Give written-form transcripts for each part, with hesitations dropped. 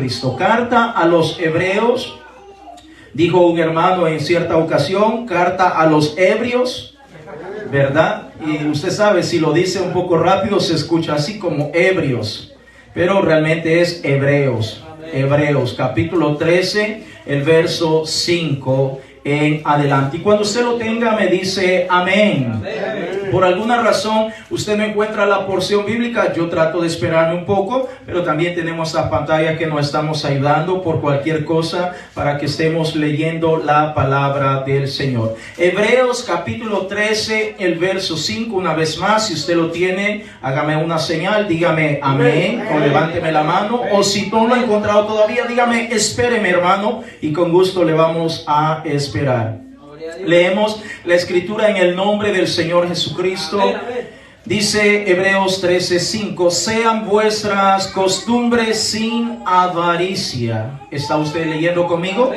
Cristo. Carta a los Hebreos, dijo un hermano en cierta ocasión, carta a los ebrios, ¿verdad? Y usted sabe, si lo dice un poco rápido se escucha así como ebrios, pero realmente es Hebreos. Hebreos capítulo 13, el verso 5 en adelante. Y cuando usted lo tenga me dice amén. Amén. Por alguna razón usted no encuentra la porción bíblica, yo trato de esperarme un poco, pero también tenemos la pantalla que nos estamos ayudando por cualquier cosa para que estemos leyendo la palabra del Señor. Hebreos capítulo 13, el verso 5, una vez más, si usted lo tiene, hágame una señal, dígame amén, o levánteme la mano, o si no lo ha encontrado todavía, dígame espéreme hermano, y con gusto le vamos a esperar. Leemos la escritura en el nombre del Señor Jesucristo. Dice Hebreos 13:5, sean vuestras costumbres sin avaricia. ¿Está usted leyendo conmigo?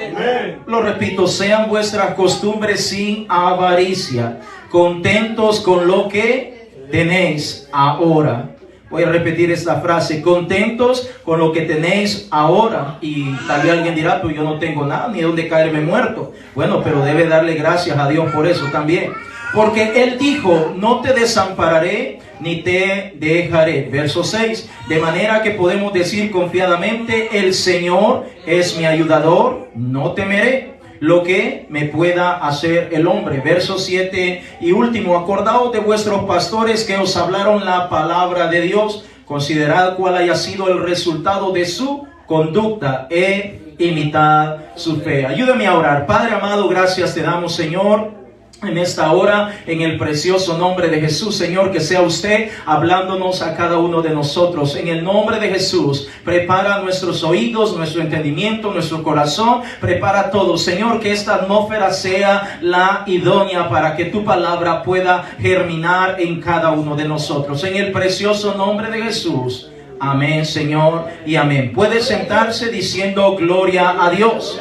Lo repito, sean vuestras costumbres sin avaricia, contentos con lo que tenéis ahora. Voy a repetir esta frase, contentos con lo que tenéis ahora. Y tal vez alguien dirá, pues yo no tengo nada, ni donde caerme muerto. Bueno, pero debe darle gracias a Dios por eso también. Porque Él dijo, no te desampararé, ni te dejaré. Verso 6, de manera que podemos decir confiadamente, el Señor es mi ayudador, no temeré lo que me pueda hacer el hombre. Verso 7 y último, acordaos de vuestros pastores que os hablaron la palabra de Dios, considerad cuál haya sido el resultado de su conducta e imitad su fe. Ayúdame a orar. Padre amado, gracias te damos, Señor, en esta hora, en el precioso nombre de Jesús, Señor, que sea usted hablándonos a cada uno de nosotros. En el nombre de Jesús, prepara nuestros oídos, nuestro entendimiento, nuestro corazón, prepara todo. Señor, que esta atmósfera sea la idónea para que tu palabra pueda germinar en cada uno de nosotros. En el precioso nombre de Jesús. Amén, Señor, y amén. Puede sentarse diciendo gloria a Dios.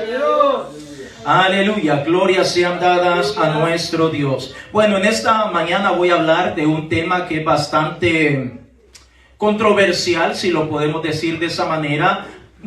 Aleluya, glorias sean dadas a nuestro Dios. Bueno, en esta mañana voy a hablar de un tema que es bastante controversial, si lo podemos decir de esa manera.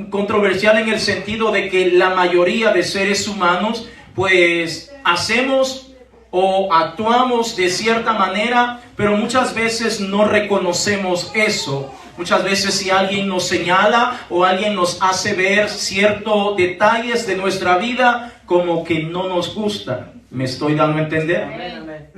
Controversial en el sentido de que la mayoría de seres humanos, pues, hacemos o actuamos de cierta manera, pero muchas veces no reconocemos eso. Muchas veces si alguien nos señala o alguien nos hace ver ciertos detalles de nuestra vida como que no nos gusta. ¿Me estoy dando a entender? Amén.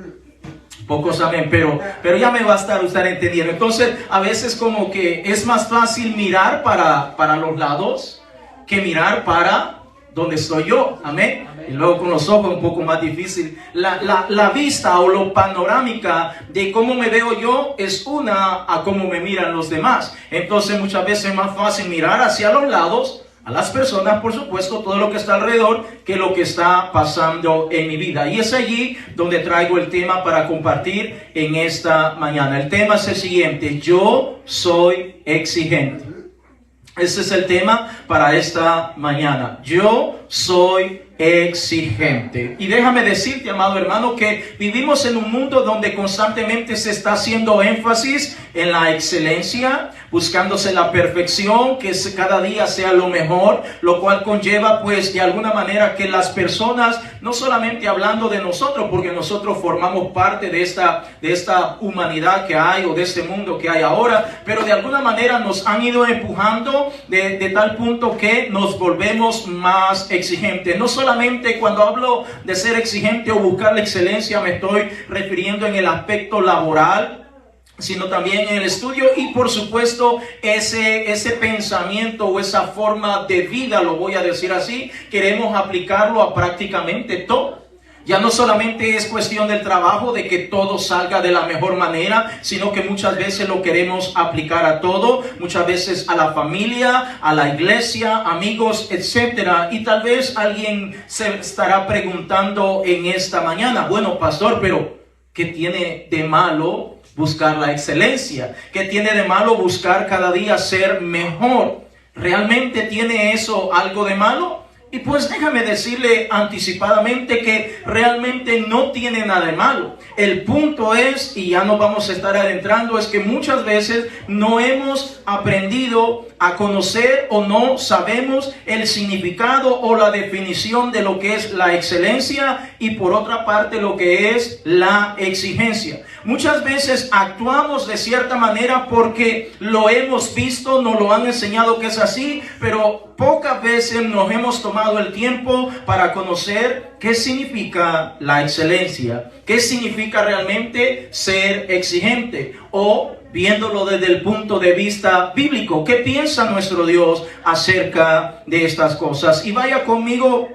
Pocos amén, pero ya me va a estar usted entendiendo. Entonces, a veces como que es más fácil mirar para los lados que mirar para donde estoy yo. Amén. Y luego con los ojos un poco más difícil. La vista o lo panorámica de cómo me veo yo es una a cómo me miran los demás. Entonces muchas veces es más fácil mirar hacia los lados, a las personas, por supuesto, todo lo que está alrededor, que lo que está pasando en mi vida. Y es allí donde traigo el tema para compartir en esta mañana. El tema es el siguiente: yo soy exigente. Ese es el tema para esta mañana. Yo soy exigente. Y déjame decirte, amado hermano, que vivimos en un mundo donde constantemente se está haciendo énfasis en la excelencia, buscándose la perfección, que cada día sea lo mejor, lo cual conlleva pues de alguna manera que las personas, no solamente hablando de nosotros, porque nosotros formamos parte de esta humanidad que hay o de este mundo que hay ahora, pero de alguna manera nos han ido empujando de tal punto que nos volvemos más exigentes. No solamente cuando hablo de ser exigente o buscar la excelencia me estoy refiriendo en el aspecto laboral, sino también en el estudio y por supuesto ese pensamiento o esa forma de vida, lo voy a decir así, queremos aplicarlo a prácticamente todo. Ya no solamente es cuestión del trabajo, de que todo salga de la mejor manera, sino que muchas veces lo queremos aplicar a todo, muchas veces a la familia, a la iglesia, amigos, etcétera. Y tal vez alguien se estará preguntando en esta mañana, bueno, pastor, pero ¿qué tiene de malo buscar la excelencia? ¿Qué tiene de malo buscar cada día ser mejor? ¿Realmente tiene eso algo de malo? Y pues déjame decirle anticipadamente que realmente no tiene nada de malo. El punto es, y ya nos vamos a estar adentrando, es que muchas veces no hemos aprendido a conocer o no sabemos el significado o la definición de lo que es la excelencia y por otra parte lo que es la exigencia. Muchas veces actuamos de cierta manera porque lo hemos visto, nos lo han enseñado que es así, pero pocas veces nos hemos tomado el tiempo para conocer qué significa la excelencia, qué significa realmente ser exigente o viéndolo desde el punto de vista bíblico, qué piensa nuestro Dios acerca de estas cosas. Y vaya conmigo,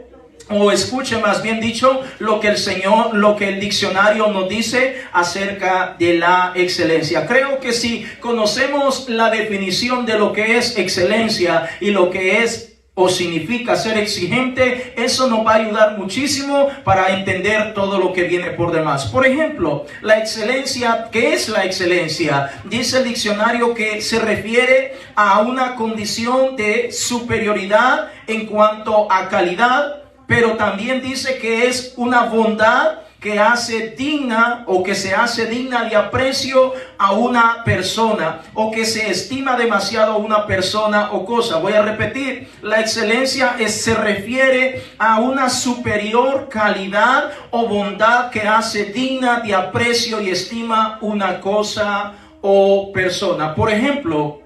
o escuche más bien dicho, lo que el diccionario nos dice acerca de la excelencia. Creo que si conocemos la definición de lo que es excelencia y lo que es o significa ser exigente, eso nos va a ayudar muchísimo para entender todo lo que viene por demás. Por ejemplo, la excelencia, ¿qué es la excelencia? Dice el diccionario que se refiere a una condición de superioridad en cuanto a calidad, pero también dice que es una bondad que hace digna o que se hace digna de aprecio a una persona o que se estima demasiado a una persona o cosa. Voy a repetir, la excelencia se refiere a una superior calidad o bondad que hace digna de aprecio y estima una cosa o persona. Por ejemplo,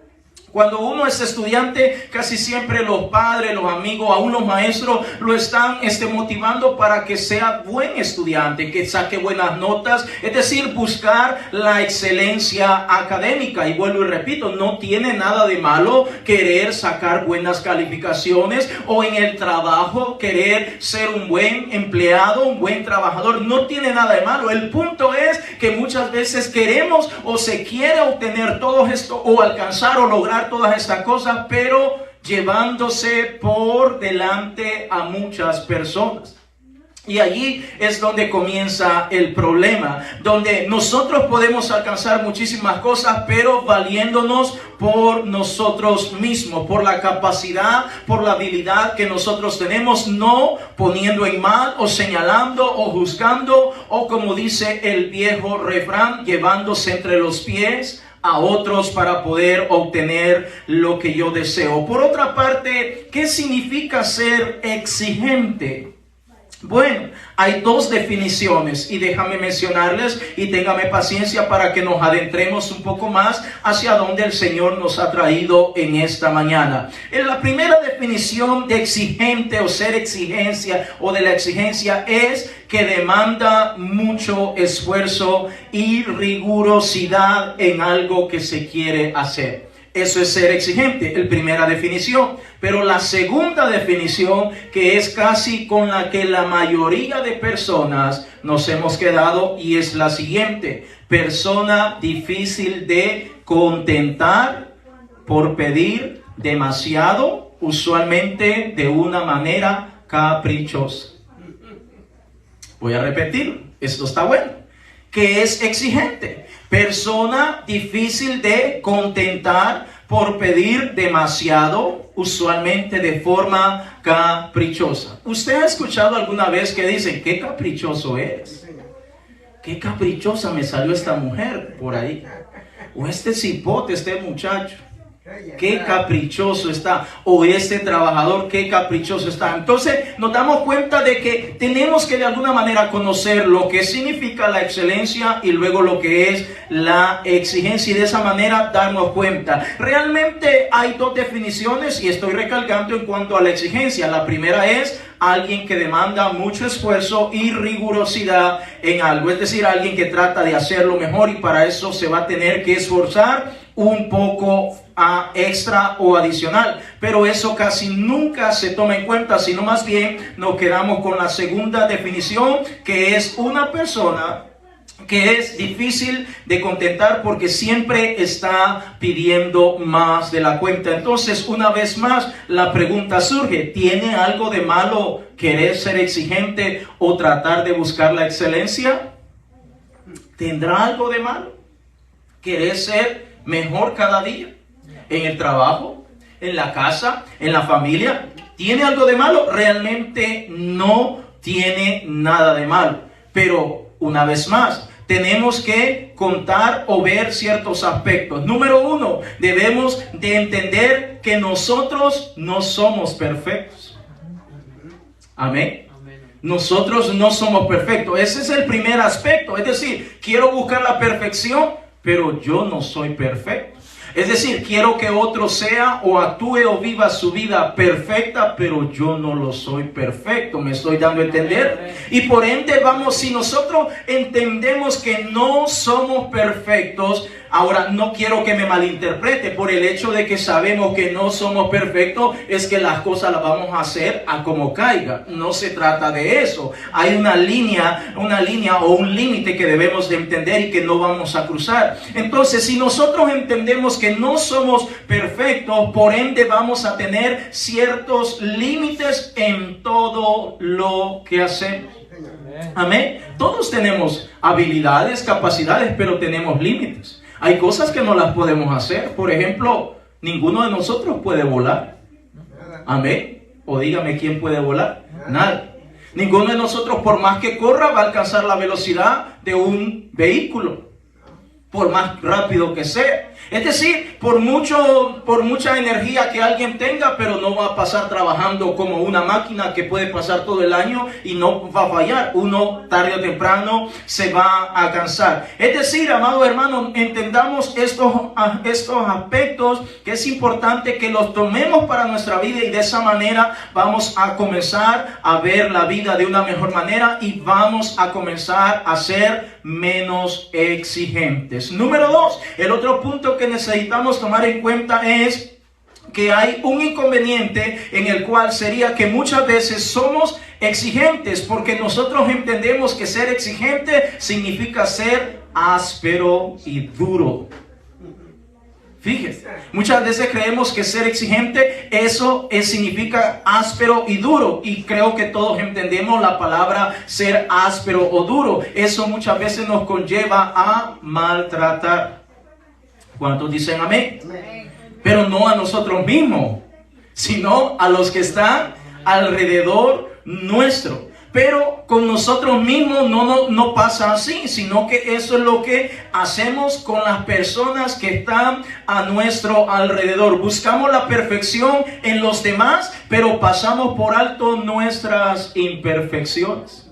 cuando uno es estudiante, casi siempre los padres, los amigos, aún los maestros lo están motivando para que sea buen estudiante, que saque buenas notas, es decir, buscar la excelencia académica. Y vuelvo y repito, no tiene nada de malo querer sacar buenas calificaciones o en el trabajo querer ser un buen empleado, un buen trabajador. No tiene nada de malo. El punto es que muchas veces queremos o se quiere obtener todo esto o alcanzar o lograr todas estas cosas, pero llevándose por delante a muchas personas. Y allí es donde comienza el problema, donde nosotros podemos alcanzar muchísimas cosas, pero valiéndonos por nosotros mismos, por la capacidad, por la habilidad que nosotros tenemos, no poniendo en mal o señalando o juzgando o, como dice el viejo refrán, llevándose entre los pies a otros para poder obtener lo que yo deseo. Por otra parte, ¿qué significa ser exigente? Bueno, hay dos definiciones y déjame mencionarles y téngame paciencia para que nos adentremos un poco más hacia donde el Señor nos ha traído en esta mañana. En la primera definición de exigente o ser exigencia o de la exigencia es que demanda mucho esfuerzo y rigurosidad en algo que se quiere hacer. Eso es ser exigente, la primera definición. Pero la segunda definición, que es casi con la que la mayoría de personas nos hemos quedado, y es la siguiente: persona difícil de contentar por pedir demasiado, usualmente de una manera caprichosa. Voy a repetir, esto está bueno. ¿Qué es exigente? Persona difícil de contentar por pedir demasiado, usualmente de forma caprichosa. ¿Usted ha escuchado alguna vez que dicen, qué caprichoso eres? Qué caprichosa me salió esta mujer por ahí. O este cipote, este muchacho. Qué caprichoso está. O este trabajador, qué caprichoso está. Entonces nos damos cuenta de que tenemos que de alguna manera conocer lo que significa la excelencia y luego lo que es la exigencia, y de esa manera darnos cuenta. Realmente hay dos definiciones y estoy recalcando en cuanto a la exigencia. La primera es alguien que demanda mucho esfuerzo y rigurosidad en algo, es decir, alguien que trata de hacerlo mejor y para eso se va a tener que esforzar un poco extra o adicional, pero eso casi nunca se toma en cuenta, sino más bien nos quedamos con la segunda definición, que es una persona que es difícil de contentar porque siempre está pidiendo más de la cuenta. Entonces, una vez más, la pregunta surge: ¿tiene algo de malo querer ser exigente o tratar de buscar la excelencia? ¿Tendrá algo de malo querer ser mejor cada día? En el trabajo, en la casa, en la familia. ¿Tiene algo de malo? Realmente no tiene nada de malo. Pero una vez más, tenemos que contar o ver ciertos aspectos. Número uno, debemos de entender que nosotros no somos perfectos. Amén. Nosotros no somos perfectos. Ese es el primer aspecto. Es decir, quiero buscar la perfección, pero yo no soy perfecto. Es decir, quiero que otro sea o actúe o viva su vida perfecta, pero yo no lo soy perfecto. ¿Me estoy dando a entender? Y por ende, si nosotros entendemos que no somos perfectos, ahora no quiero que me malinterprete por el hecho de que sabemos que no somos perfectos, es que las cosas las vamos a hacer a como caiga. No se trata de eso. Hay una línea o un límite que debemos de entender y que no vamos a cruzar. Entonces, si nosotros entendemos que no somos perfectos, por ende vamos a tener ciertos límites en todo lo que hacemos. Amén. Todos tenemos habilidades, capacidades, pero tenemos límites. Hay cosas que no las podemos hacer. Por ejemplo, ninguno de nosotros puede volar. Amén. O dígame, ¿quién puede volar? Nadie. Ninguno de nosotros, por más que corra, va a alcanzar la velocidad de un vehículo, por más rápido que sea. Es decir, por mucha energía que alguien tenga, pero no va a pasar trabajando como una máquina que puede pasar todo el año y no va a fallar. Uno tarde o temprano se va a cansar. Es decir, amado hermano, entendamos estos aspectos que es importante que los tomemos para nuestra vida, y de esa manera vamos a comenzar a ver la vida de una mejor manera y vamos a comenzar a ser menos exigentes. Número 2, el otro punto que necesitamos tomar en cuenta es que hay un inconveniente en el cual sería que muchas veces somos exigentes porque nosotros entendemos que ser exigente significa ser áspero y duro. Fíjese, muchas veces creemos que ser exigente, eso significa áspero y duro. Y creo que todos entendemos la palabra ser áspero o duro. Eso muchas veces nos conlleva a maltratar. ¿Cuántos dicen amén? Pero no a nosotros mismos, sino a los que están alrededor nuestro. Pero con nosotros mismos no pasa así, sino que eso es lo que hacemos con las personas que están a nuestro alrededor. Buscamos la perfección en los demás, pero pasamos por alto nuestras imperfecciones.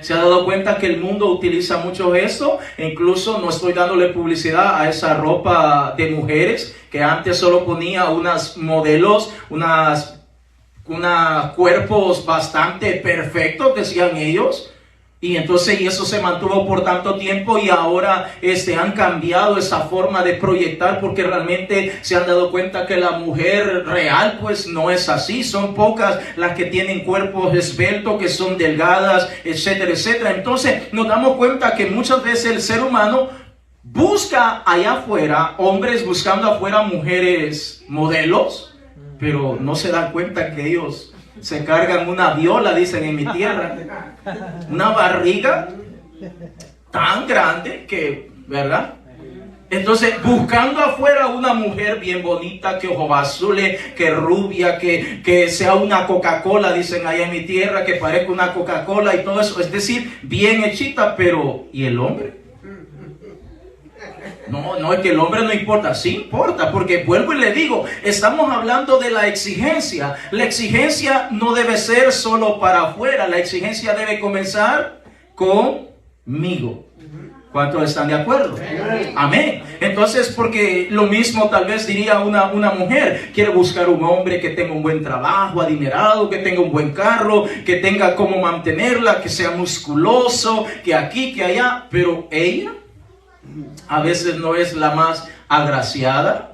¿Se ha dado cuenta que el mundo utiliza mucho esto? Incluso no estoy dándole publicidad a esa ropa de mujeres que antes solo ponía unas modelos, unos cuerpos bastante perfectos, decían ellos. Y entonces eso se mantuvo por tanto tiempo y ahora han cambiado esa forma de proyectar porque realmente se han dado cuenta que la mujer real pues no es así. Son pocas las que tienen cuerpos esbeltos, que son delgadas, etcétera, etcétera. Entonces nos damos cuenta que muchas veces el ser humano busca allá afuera, hombres buscando afuera mujeres modelos, pero no se dan cuenta que ellos se cargan una viola, dicen en mi tierra, una barriga tan grande que, ¿verdad? Entonces, buscando afuera una mujer bien bonita, que ojos azules, que rubia, que sea una Coca-Cola, dicen allá en mi tierra, que parezca una Coca-Cola y todo eso, es decir, bien hechita, pero ¿y el hombre? No, es que el hombre no importa, sí importa, porque vuelvo y le digo, estamos hablando de la exigencia. La exigencia no debe ser solo para afuera, la exigencia debe comenzar conmigo. ¿Cuántos están de acuerdo? Amén. Entonces, porque lo mismo tal vez diría una mujer, quiere buscar un hombre que tenga un buen trabajo, adinerado, que tenga un buen carro, que tenga cómo mantenerla, que sea musculoso, que aquí, que allá, pero ella a veces no es la más agraciada,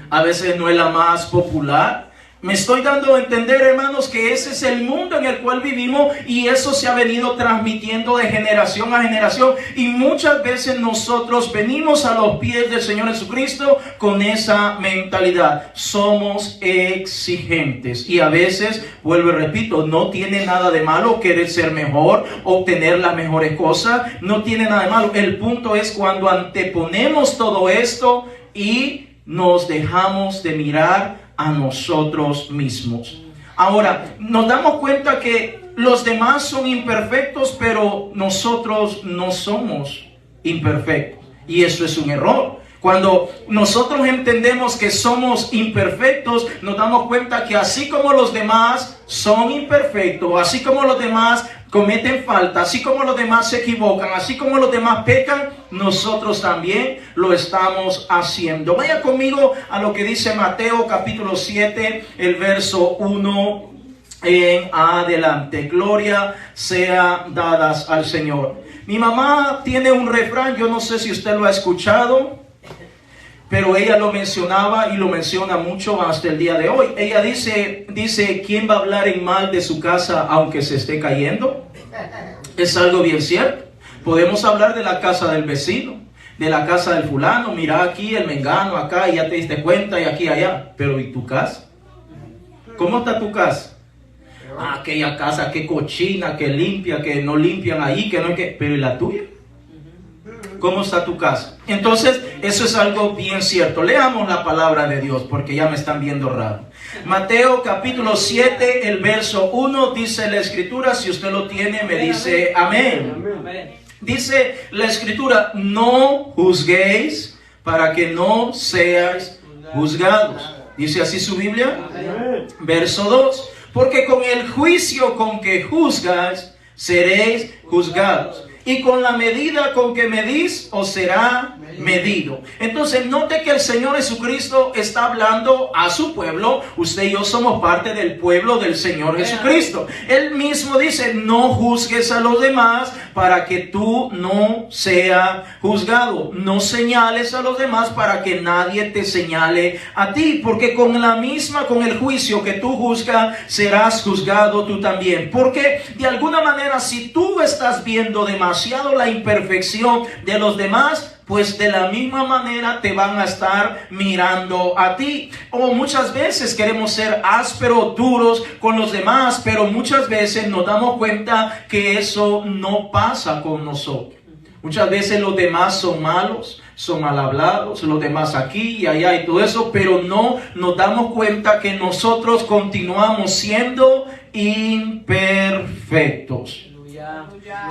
a veces no es la más popular. Me estoy dando a entender, hermanos, que ese es el mundo en el cual vivimos y eso se ha venido transmitiendo de generación a generación. Y muchas veces nosotros venimos a los pies del Señor Jesucristo con esa mentalidad. Somos exigentes y a veces, vuelvo y repito, no tiene nada de malo querer ser mejor, obtener las mejores cosas. No tiene nada de malo. El punto es cuando anteponemos todo esto y nos dejamos de mirar a nosotros mismos. Ahora, nos damos cuenta que los demás son imperfectos, pero nosotros no somos imperfectos. Y eso es un error. Cuando nosotros entendemos que somos imperfectos, nos damos cuenta que así como los demás son imperfectos, así como los demás cometen falta, así como los demás se equivocan, así como los demás pecan, nosotros también lo estamos haciendo. Vaya conmigo a lo que dice Mateo capítulo 7, el verso 1 en adelante. Gloria sea dadas al Señor. Mi mamá tiene un refrán, yo no sé si usted lo ha escuchado, pero ella lo mencionaba y lo menciona mucho hasta el día de hoy. Ella dice, ¿quién va a hablar en mal de su casa aunque se esté cayendo? Es algo bien cierto. Podemos hablar de la casa del vecino, de la casa del fulano. Mira aquí el mengano, acá, y ya te diste cuenta, y aquí, allá. Pero ¿y tu casa? ¿Cómo está tu casa? Ah, aquella casa, que cochina, que limpia, que no limpian ahí, que no, que... Pero ¿y la tuya? ¿Cómo está tu casa? Entonces, eso es algo bien cierto. Leamos la palabra de Dios, porque ya me están viendo raro. Mateo capítulo 7, el verso 1, dice la escritura. Si usted lo tiene, me dice amén. Dice la escritura, no juzguéis para que no seáis juzgados. Dice así su Biblia. Verso 2, porque con el juicio con que juzgas, seréis juzgados. Y con la medida con que medís, os será medido. Entonces, note que el Señor Jesucristo está hablando a su pueblo. Usted y yo somos parte del pueblo del Señor Jesucristo. Él mismo dice, no juzgues a los demás para que tú no seas juzgado. No señales a los demás para que nadie te señale a ti. Porque con el juicio que tú juzgas, serás juzgado tú también. Porque de alguna manera, si tú estás viendo demasiado la imperfección de los demás, pues de la misma manera te van a estar mirando a ti. O muchas veces queremos ser ásperos, duros con los demás, pero muchas veces nos damos cuenta que eso no pasa con nosotros. Muchas veces los demás son malos, son mal hablados, los demás aquí y allá y todo eso, pero no nos damos cuenta que nosotros continuamos siendo imperfectos.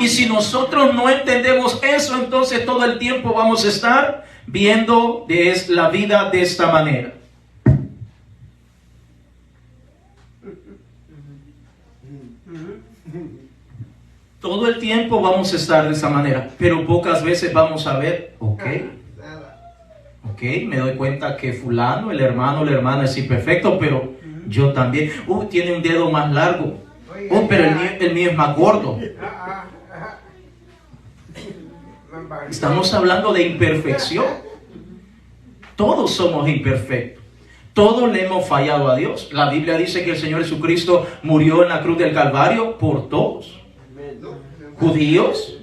Y si nosotros no entendemos eso, entonces todo el tiempo vamos a estar viendo la vida de esta manera. Todo el tiempo vamos a estar de esa manera, pero pocas veces vamos a ver, ok, me doy cuenta que fulano, el hermano, la hermana es imperfecto, pero yo también. Tiene un dedo más largo. Pero el mío es más gordo. Estamos hablando de imperfección. Todos somos imperfectos. Todos le hemos fallado a Dios. La Biblia dice que el Señor Jesucristo murió en la cruz del Calvario por todos. Judíos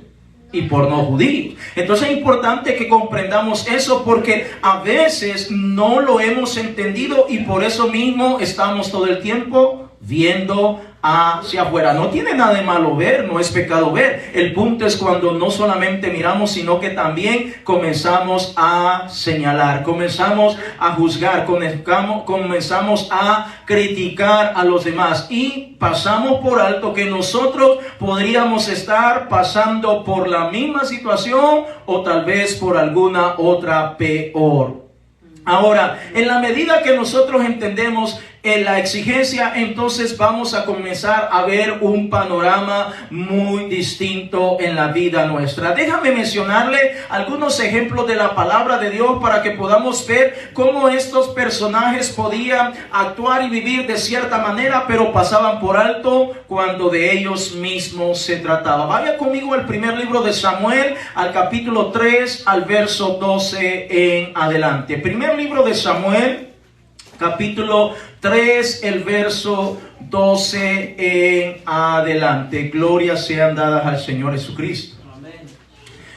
y por no judíos. Entonces es importante que comprendamos eso, porque a veces no lo hemos entendido y por eso mismo estamos todo el tiempo viendo hacia afuera. No tiene nada de malo ver, no es pecado ver. El punto es cuando no solamente miramos, sino que también comenzamos a señalar, comenzamos a juzgar, comenzamos a criticar a los demás y pasamos por alto que nosotros podríamos estar pasando por la misma situación o tal vez por alguna otra peor. Ahora, en la medida que nosotros entendemos la exigencia, entonces vamos a comenzar a ver un panorama muy distinto en la vida nuestra. Déjame mencionarle algunos ejemplos de la palabra de Dios para que podamos ver cómo estos personajes podían actuar y vivir de cierta manera, pero pasaban por alto cuando de ellos mismos se trataba. Vaya conmigo al primer libro de Samuel, al capítulo 3, al verso 12 en adelante. Primer libro de Samuel, capítulo 3, el verso 12 en adelante. Gloria sean dadas al Señor Jesucristo. Amén.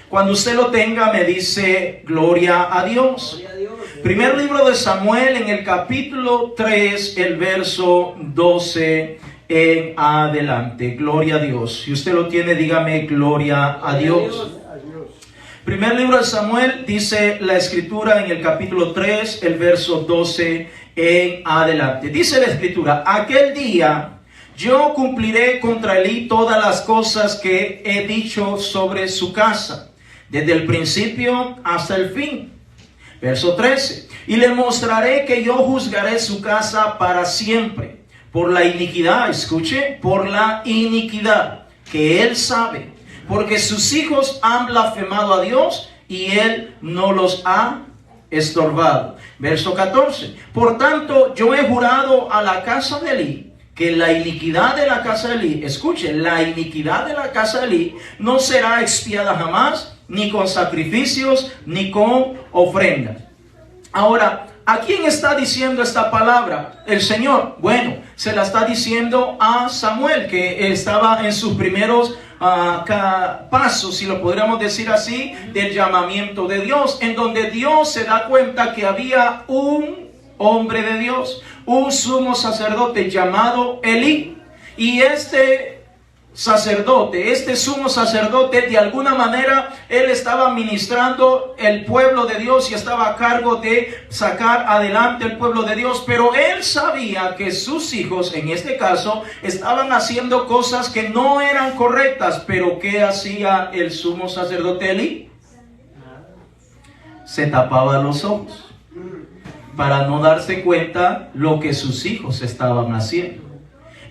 Cuando usted lo tenga, me dice gloria a Dios. Gloria a Dios. Primer libro de Samuel, en el capítulo 3, el verso 12 en adelante. Gloria a Dios. Si usted lo tiene, dígame gloria a Dios. Primer libro de Samuel, dice la escritura en el capítulo 3, el verso 12 en adelante. Dice la Escritura, aquel día yo cumpliré contra Elí todas las cosas que he dicho sobre su casa, desde el principio hasta el fin. Verso 13, y le mostraré que yo juzgaré su casa para siempre, por la iniquidad, escuche, por la iniquidad que él sabe, porque sus hijos han blasfemado a Dios y él no los ha estorbado. Verso 14, por tanto yo he jurado a la casa de Elí, que la iniquidad de la casa de Elí, escuche, la iniquidad de la casa de Elí no será expiada jamás, ni con sacrificios, ni con ofrendas. Ahora, ¿a quién está diciendo esta palabra? El Señor. Bueno, se la está diciendo a Samuel, que estaba en sus primeros pasos, si lo podríamos decir así, del llamamiento de Dios, en donde Dios se da cuenta que había un hombre de Dios, un sumo sacerdote llamado Elí, y este sumo sacerdote, de alguna manera, él estaba ministrando el pueblo de Dios y estaba a cargo de sacar adelante el pueblo de Dios, pero él sabía que sus hijos, en este caso, estaban haciendo cosas que no eran correctas. Pero ¿qué hacía el sumo sacerdote Elí? Se tapaba los ojos para no darse cuenta lo que sus hijos estaban haciendo.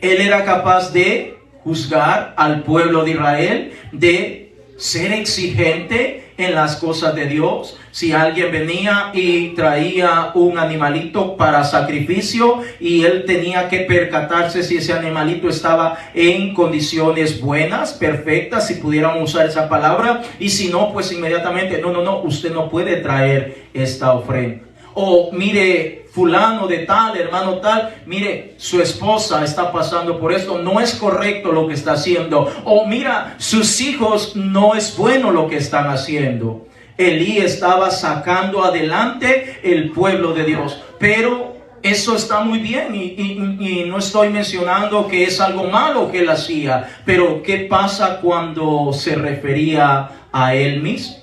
Él era capaz de juzgar al pueblo de Israel, de ser exigente en las cosas de Dios. Si alguien venía y traía un animalito para sacrificio y él tenía que percatarse si ese animalito estaba en condiciones buenas, perfectas, si pudiéramos usar esa palabra, y si no, pues inmediatamente, no, usted no puede traer esta ofrenda. O mire, fulano de tal, hermano tal, mire, su esposa está pasando por esto, no es correcto lo que está haciendo. O mira, sus hijos, no es bueno lo que están haciendo. Elí estaba sacando adelante el pueblo de Dios, pero eso está muy bien y no estoy mencionando que es algo malo que él hacía, pero ¿qué pasa cuando se refería a él mismo?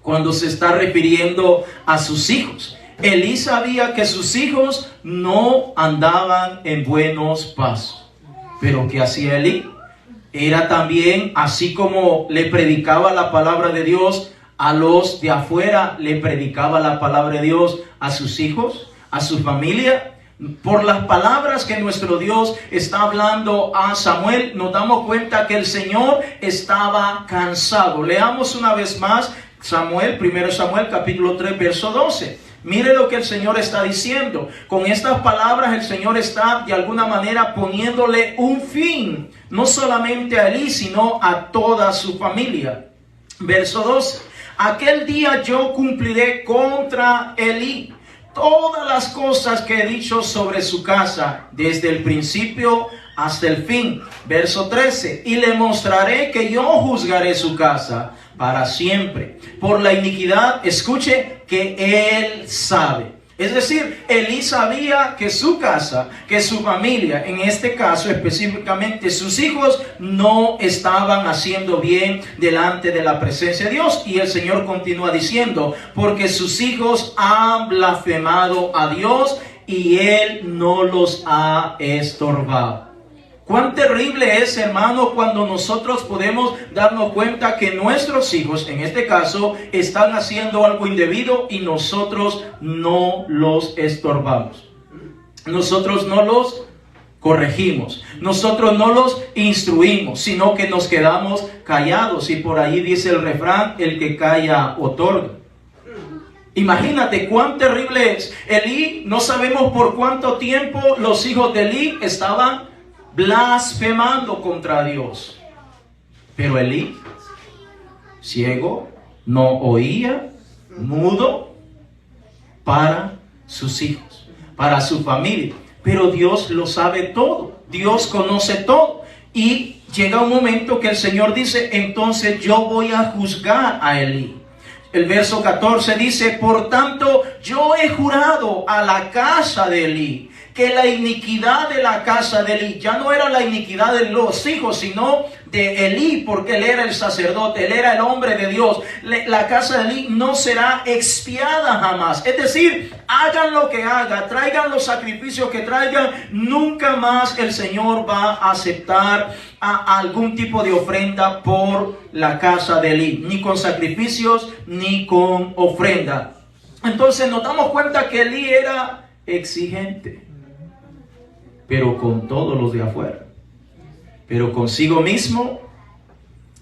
Cuando se está refiriendo a sus hijos. Elí sabía que sus hijos no andaban en buenos pasos. Pero ¿qué hacía Elí? Era también, así como le predicaba la palabra de Dios a los de afuera, le predicaba la palabra de Dios a sus hijos, a su familia. Por las palabras que nuestro Dios está hablando a Samuel, nos damos cuenta que el Señor estaba cansado. Leamos una vez más Samuel, 1 Samuel capítulo 3, verso 12. Mire lo que el Señor está diciendo. Con estas palabras el Señor está de alguna manera poniéndole un fin, no solamente a Elí, sino a toda su familia. Verso 12. Aquel día yo cumpliré contra Elí todas las cosas que he dicho sobre su casa, desde el principio hasta el fin. Verso 13. Y le mostraré que yo juzgaré su casa para siempre, por la iniquidad, escuche, que él sabe. Es decir, Elí sabía que su casa, que su familia, en este caso específicamente sus hijos, no estaban haciendo bien delante de la presencia de Dios. Y el Señor continúa diciendo, porque sus hijos han blasfemado a Dios y él no los ha estorbado. Cuán terrible es, hermano, cuando nosotros podemos darnos cuenta que nuestros hijos, en este caso, están haciendo algo indebido y nosotros no los estorbamos. Nosotros no los corregimos. Nosotros no los instruimos, sino que nos quedamos callados. Y por ahí dice el refrán, el que calla otorga. Imagínate cuán terrible es. Elí, no sabemos por cuánto tiempo los hijos de Elí estaban blasfemando contra Dios. Pero Elí, ciego, no oía, mudo, para sus hijos, para su familia. Pero Dios lo sabe todo, Dios conoce todo. Y llega un momento que el Señor dice, entonces yo voy a juzgar a Elí. El verso 14 dice, por tanto, yo he jurado a la casa de Elí, que la iniquidad de la casa de Elí ya no era la iniquidad de los hijos, sino de Elí, porque él era el sacerdote, él era el hombre de Dios. La casa de Elí no será expiada jamás. Es decir, hagan lo que hagan, traigan los sacrificios que traigan, nunca más el Señor va a aceptar algún tipo de ofrenda por la casa de Elí, ni con sacrificios ni con ofrenda. Entonces nos damos cuenta que Elí era exigente, pero con todos los de afuera. Pero consigo mismo,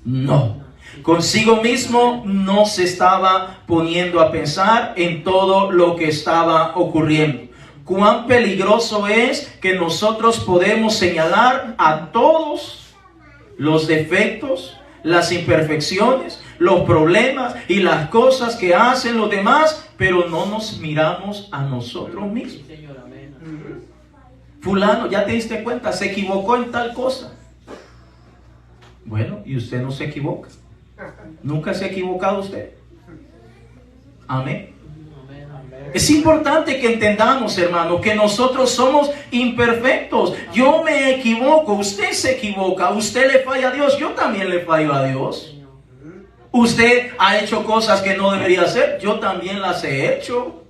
no. Consigo mismo no se estaba poniendo a pensar en todo lo que estaba ocurriendo. Cuán peligroso es que nosotros podemos señalar a todos los defectos, las imperfecciones, los problemas y las cosas que hacen los demás, pero no nos miramos a nosotros mismos. Fulano, ya te diste cuenta, se equivocó en tal cosa. Bueno, y usted no se equivoca. Nunca se ha equivocado usted. Amén. Es importante que entendamos, hermano, que nosotros somos imperfectos. Yo me equivoco, usted se equivoca, usted le falla a Dios, yo también le fallo a Dios. Usted ha hecho cosas que no debería hacer, yo también las he hecho.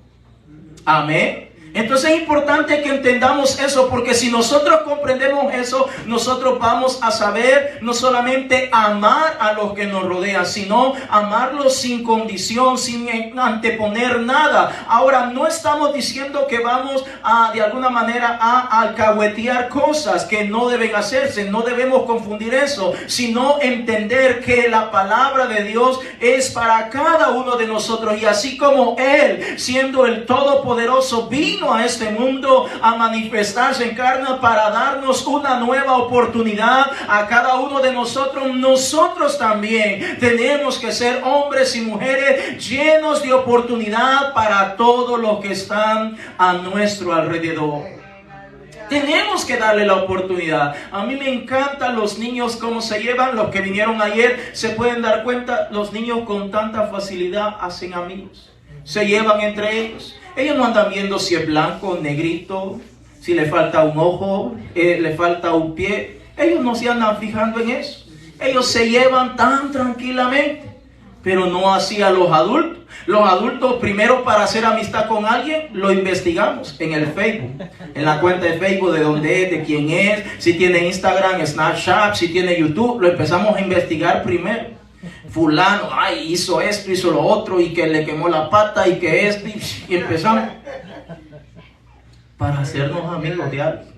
Amén. Entonces es importante que entendamos eso, porque si nosotros comprendemos eso, nosotros vamos a saber no solamente amar a los que nos rodean, sino amarlos sin condición, sin anteponer nada. Ahora, no estamos diciendo que vamos de alguna manera a alcahuetear cosas que no deben hacerse, no debemos confundir eso, sino entender que la palabra de Dios es para cada uno de nosotros, y así como Él, siendo el Todopoderoso, vino a este mundo a manifestarse en carne para darnos una nueva oportunidad a cada uno de nosotros. Nosotros también tenemos que ser hombres y mujeres llenos de oportunidad para todos los que están a nuestro alrededor. Tenemos que darle la oportunidad. A mí me encantan los niños, cómo se llevan. Los que vinieron ayer se pueden dar cuenta, los niños con tanta facilidad hacen amigos, se llevan entre ellos. Ellos no andan viendo si es blanco, negrito, si le falta un ojo, le falta un pie. Ellos no se andan fijando en eso. Ellos se llevan tan tranquilamente. Pero no así a los adultos. Los adultos, primero, para hacer amistad con alguien, lo investigamos en el Facebook, en la cuenta de Facebook, de dónde es, de quién es, si tiene Instagram, Snapchat, si tiene YouTube. Lo empezamos a investigar primero. Fulano, hizo esto, hizo lo otro, y que le quemó la pata, y que esto, y empezamos para hacernos amigos de alguien.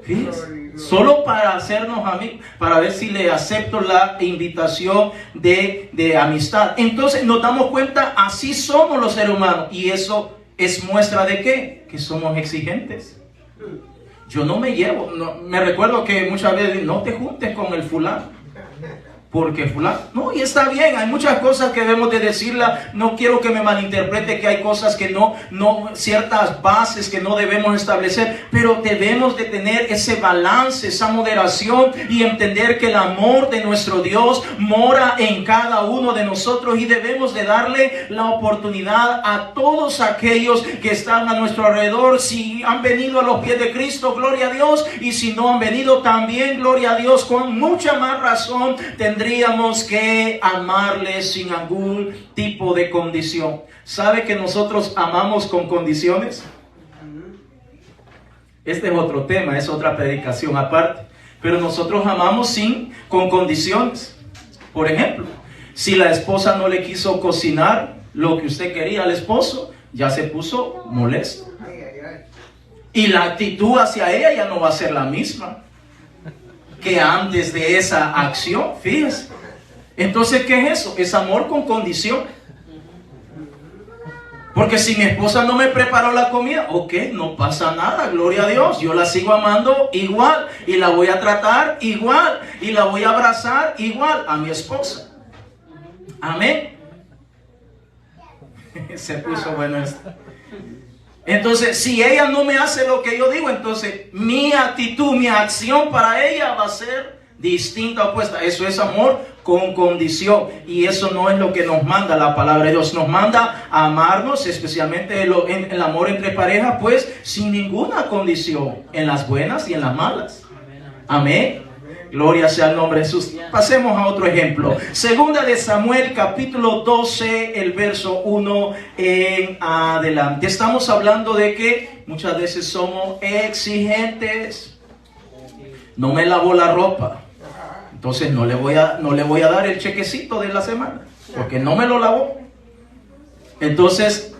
Fíjense, solo para hacernos amigos, para ver si le acepto la invitación de amistad. Entonces nos damos cuenta, así somos los seres humanos, y eso es muestra de ¿qué? Que somos exigentes. Yo no me llevo, me recuerdo que muchas veces, no te juntes con el fulano, porque fulano, no, y está bien, hay muchas cosas que debemos de decirla. No quiero que me malinterprete, que hay cosas que no, ciertas bases que no debemos establecer, pero debemos de tener ese balance, esa moderación, y entender que el amor de nuestro Dios mora en cada uno de nosotros, y debemos de darle la oportunidad a todos aquellos que están a nuestro alrededor. Si han venido a los pies de Cristo, gloria a Dios, y si no han venido también, gloria a Dios. Con mucha más razón tendríamos que amarles sin algún tipo de condición. ¿Sabe que nosotros amamos con condiciones? Este es otro tema, es otra predicación aparte. Pero nosotros amamos con condiciones. Por ejemplo, si la esposa no le quiso cocinar lo que usted quería al esposo, ya se puso molesto. Y la actitud hacia ella ya no va a ser la misma que antes de esa acción, fíjese. Entonces, ¿qué es eso? Es amor con condición. Porque si mi esposa no me preparó la comida, ok, no pasa nada, gloria a Dios. Yo la sigo amando igual, y la voy a tratar igual, y la voy a abrazar igual a mi esposa. Amén. Se puso bueno esto. Entonces, si ella no me hace lo que yo digo, entonces mi actitud, mi acción para ella va a ser distinta, opuesta. Eso es amor con condición, y eso no es lo que nos manda la palabra de Dios. Nos manda a amarnos, especialmente el amor entre parejas, pues sin ninguna condición, en las buenas y en las malas. Amén. Gloria sea el nombre de Jesús. Pasemos a otro ejemplo. Segunda de Samuel, capítulo 12, el verso 1 en adelante. Estamos hablando de que muchas veces somos exigentes. No me lavó la ropa, entonces no le voy a dar el chequecito de la semana, porque no me lo lavó. Entonces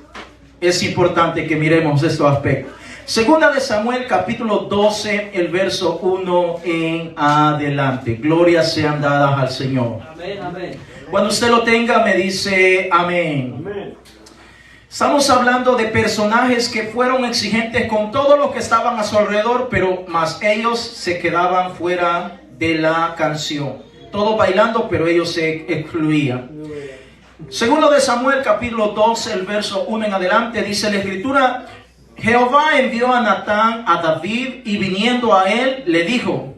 es importante que miremos estos aspectos. Segunda de Samuel, capítulo 12, el verso 1 en adelante. Glorias sean dadas al Señor. Amén, amén. Cuando usted lo tenga, me dice amén. Amén. Estamos hablando de personajes que fueron exigentes con todo lo que estaban a su alrededor, pero más ellos se quedaban fuera de la canción. Todos bailando, pero ellos se excluían. Segundo de Samuel, capítulo 12, el verso 1 en adelante, dice la Escritura: Jehová envió a Natán a David, y viniendo a él le dijo,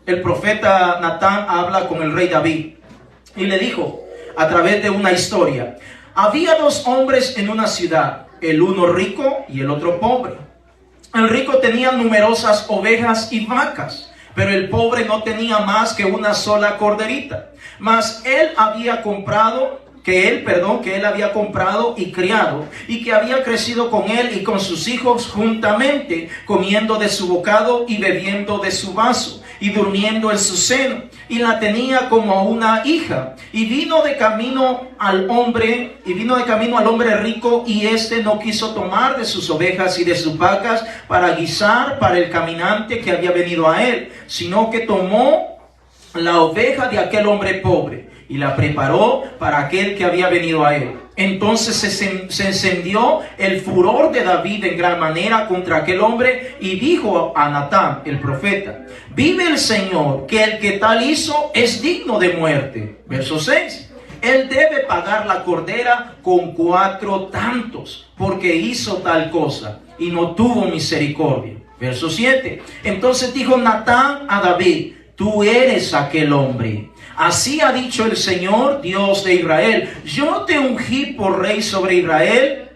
el profeta Natán habla con el rey David, y le dijo a través de una historia: había dos hombres en una ciudad, el uno rico y el otro pobre. El rico tenía numerosas ovejas y vacas, pero el pobre no tenía más que una sola corderita. Mas él había comprado y criado, y que había crecido con él y con sus hijos juntamente, comiendo de su bocado y bebiendo de su vaso, y durmiendo en su seno, y la tenía como a una hija. Y vino de camino al hombre rico, y éste no quiso tomar de sus ovejas y de sus vacas para guisar para el caminante que había venido a él, sino que tomó la oveja de aquel hombre pobre y la preparó para aquel que había venido a él. Entonces se encendió el furor de David en gran manera contra aquel hombre, y dijo a Natán el profeta: vive el Señor, que el que tal hizo es digno de muerte. Verso 6. Él debe pagar la cordera con 4 tantos, porque hizo tal cosa y no tuvo misericordia. Verso 7. Entonces dijo Natán a David: tú eres aquel hombre. Así ha dicho el Señor, Dios de Israel: yo te ungí por rey sobre Israel,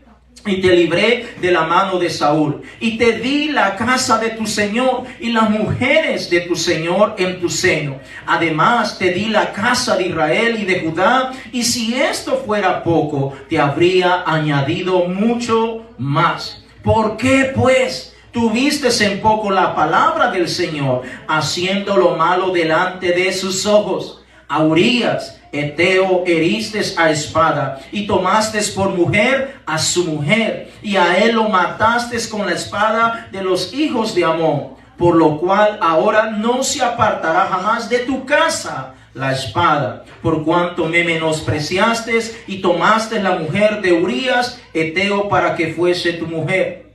y te libré de la mano de Saúl, y te di la casa de tu Señor y las mujeres de tu Señor en tu seno. Además te di la casa de Israel y de Judá, y si esto fuera poco, te habría añadido mucho más. ¿Por qué pues tuviste en poco la palabra del Señor, haciendo lo malo delante de sus ojos? A Urías Eteo heriste a espada, y tomaste por mujer a su mujer, y a él lo mataste con la espada de los hijos de Amón, por lo cual ahora no se apartará jamás de tu casa la espada, por cuanto me menospreciaste y tomaste la mujer de Urías Eteo para que fuese tu mujer.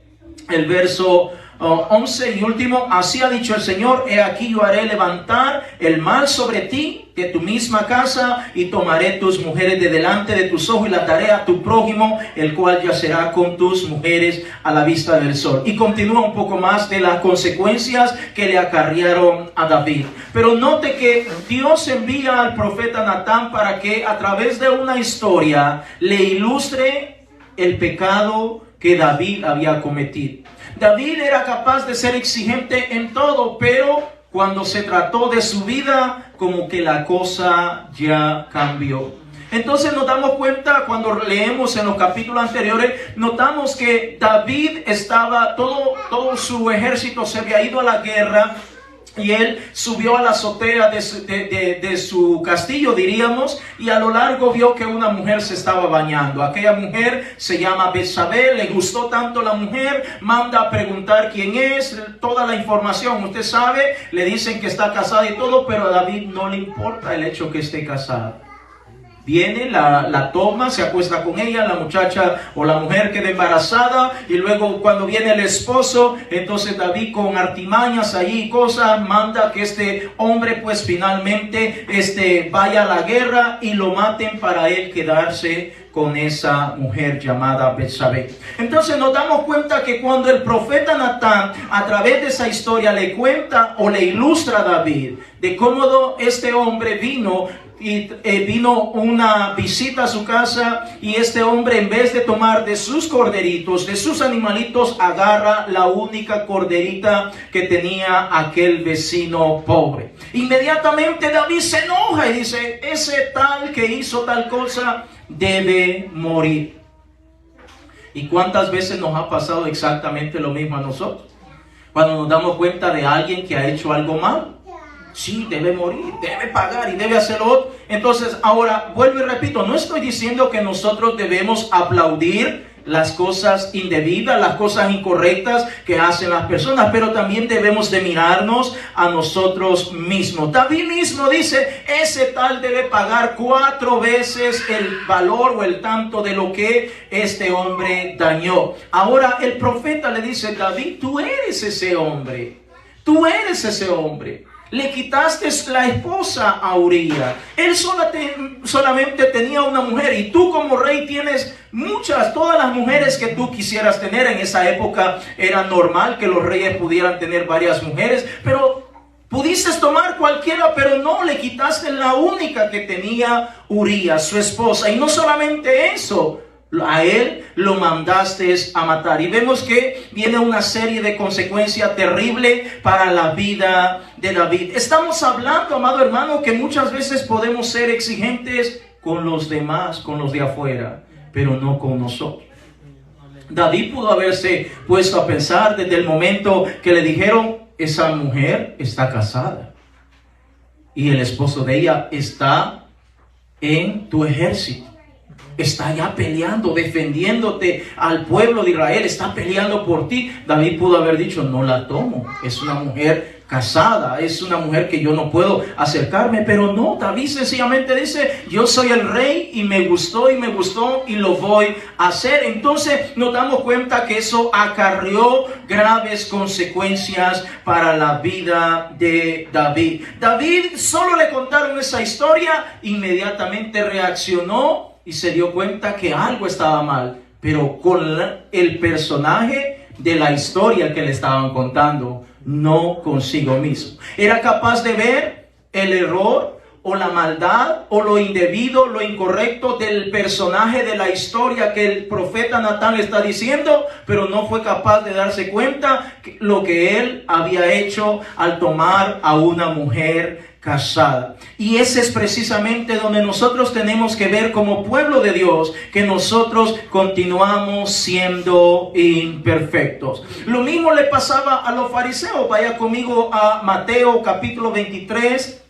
El verso 11 y último: así ha dicho el Señor: he aquí yo haré levantar el mal sobre ti de tu misma casa, y tomaré tus mujeres de delante de tus ojos, y las daré a tu prójimo, el cual yacerá con tus mujeres a la vista del sol. Y continúa un poco más de las consecuencias que le acarrearon a David. Pero note que Dios envía al profeta Natán para que a través de una historia le ilustre el pecado que David había cometido. David era capaz de ser exigente en todo, pero cuando se trató de su vida, como que la cosa ya cambió. Entonces nos damos cuenta, cuando leemos en los capítulos anteriores, notamos que David estaba, todo su ejército se había ido a la guerra, y él subió a la azotea de su castillo, diríamos, y a lo largo vio que una mujer se estaba bañando. Aquella mujer se llama Betsabé. Le gustó tanto la mujer, manda a preguntar quién es, toda la información. Usted sabe, le dicen que está casada y todo, pero a David no le importa el hecho que esté casada. Viene, la toma, se acuesta con ella, la muchacha o la mujer queda embarazada, y luego cuando viene el esposo, entonces David con artimañas ahí y cosas manda que este hombre pues finalmente vaya a la guerra y lo maten para él quedarse con esa mujer llamada Betsabé. Entonces nos damos cuenta que cuando el profeta Natán, a través de esa historia, le cuenta o le ilustra a David de cómo este hombre vino una visita a su casa, y este hombre, en vez de tomar de sus corderitos, de sus animalitos, agarra la única corderita que tenía aquel vecino pobre. Inmediatamente David se enoja y dice: ese tal que hizo tal cosa debe morir. ¿Y cuántas veces nos ha pasado exactamente lo mismo a nosotros? Cuando nos damos cuenta de alguien que ha hecho algo mal, sí, debe morir, debe pagar y debe hacerlo otro. Entonces, ahora, vuelvo y repito, no estoy diciendo que nosotros debemos aplaudir las cosas indebidas, las cosas incorrectas que hacen las personas, pero también debemos de mirarnos a nosotros mismos. David mismo dice: ese tal debe pagar 4 veces el valor o el tanto de lo que este hombre dañó. Ahora el profeta le dice: David, tú eres ese hombre, tú eres ese hombre. Le quitaste la esposa a Uría. Él solamente tenía una mujer, y tú como rey tienes todas las mujeres que tú quisieras tener. En esa época era normal que los reyes pudieran tener varias mujeres, pero pudiste tomar cualquiera, pero no, le quitaste la única que tenía Uría, su esposa. Y no solamente eso, a él lo mandaste a matar. Y vemos que viene una serie de consecuencias terribles para la vida de David. Estamos hablando, amado hermano, que muchas veces podemos ser exigentes con los demás, con los de afuera, pero no con nosotros. David pudo haberse puesto a pensar desde el momento que le dijeron: esa mujer está casada y el esposo de ella está en tu ejército. Está ya peleando, defendiéndote al pueblo de Israel, está peleando por ti. David pudo haber dicho: no la tomo, es una mujer casada, es una mujer que yo no puedo acercarme. Pero no, David sencillamente dice: yo soy el rey y me gustó y lo voy a hacer. Entonces nos damos cuenta que eso acarreó graves consecuencias para la vida de David. David solo le contaron esa historia, inmediatamente reaccionó y se dio cuenta que algo estaba mal, pero con el personaje de la historia que le estaban contando, no consigo mismo. Era capaz de ver el error o la maldad o lo indebido, lo incorrecto del personaje de la historia que el profeta Natán le está diciendo, pero no fue capaz de darse cuenta lo que él había hecho al tomar a una mujer casada. Y ese es precisamente donde nosotros tenemos que ver como pueblo de Dios, que nosotros continuamos siendo imperfectos. Lo mismo le pasaba a los fariseos. Vaya conmigo a Mateo capítulo 23,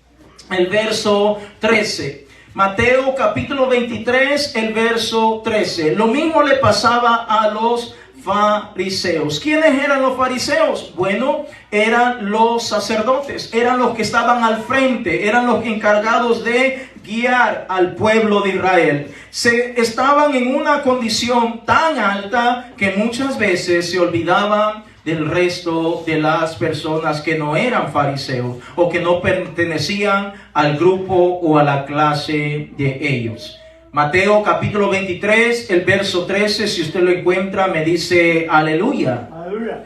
el verso 13. Mateo capítulo 23, el verso 13. Lo mismo le pasaba a los fariseos. ¿Quiénes eran los fariseos? Bueno, eran los sacerdotes, eran los que estaban al frente, eran los encargados de guiar al pueblo de Israel. Estaban en una condición tan alta que muchas veces se olvidaban del resto de las personas que no eran fariseos o que no pertenecían al grupo o a la clase de ellos. Mateo capítulo 23, el verso 13, si usted lo encuentra, me dice aleluya. Aleluya.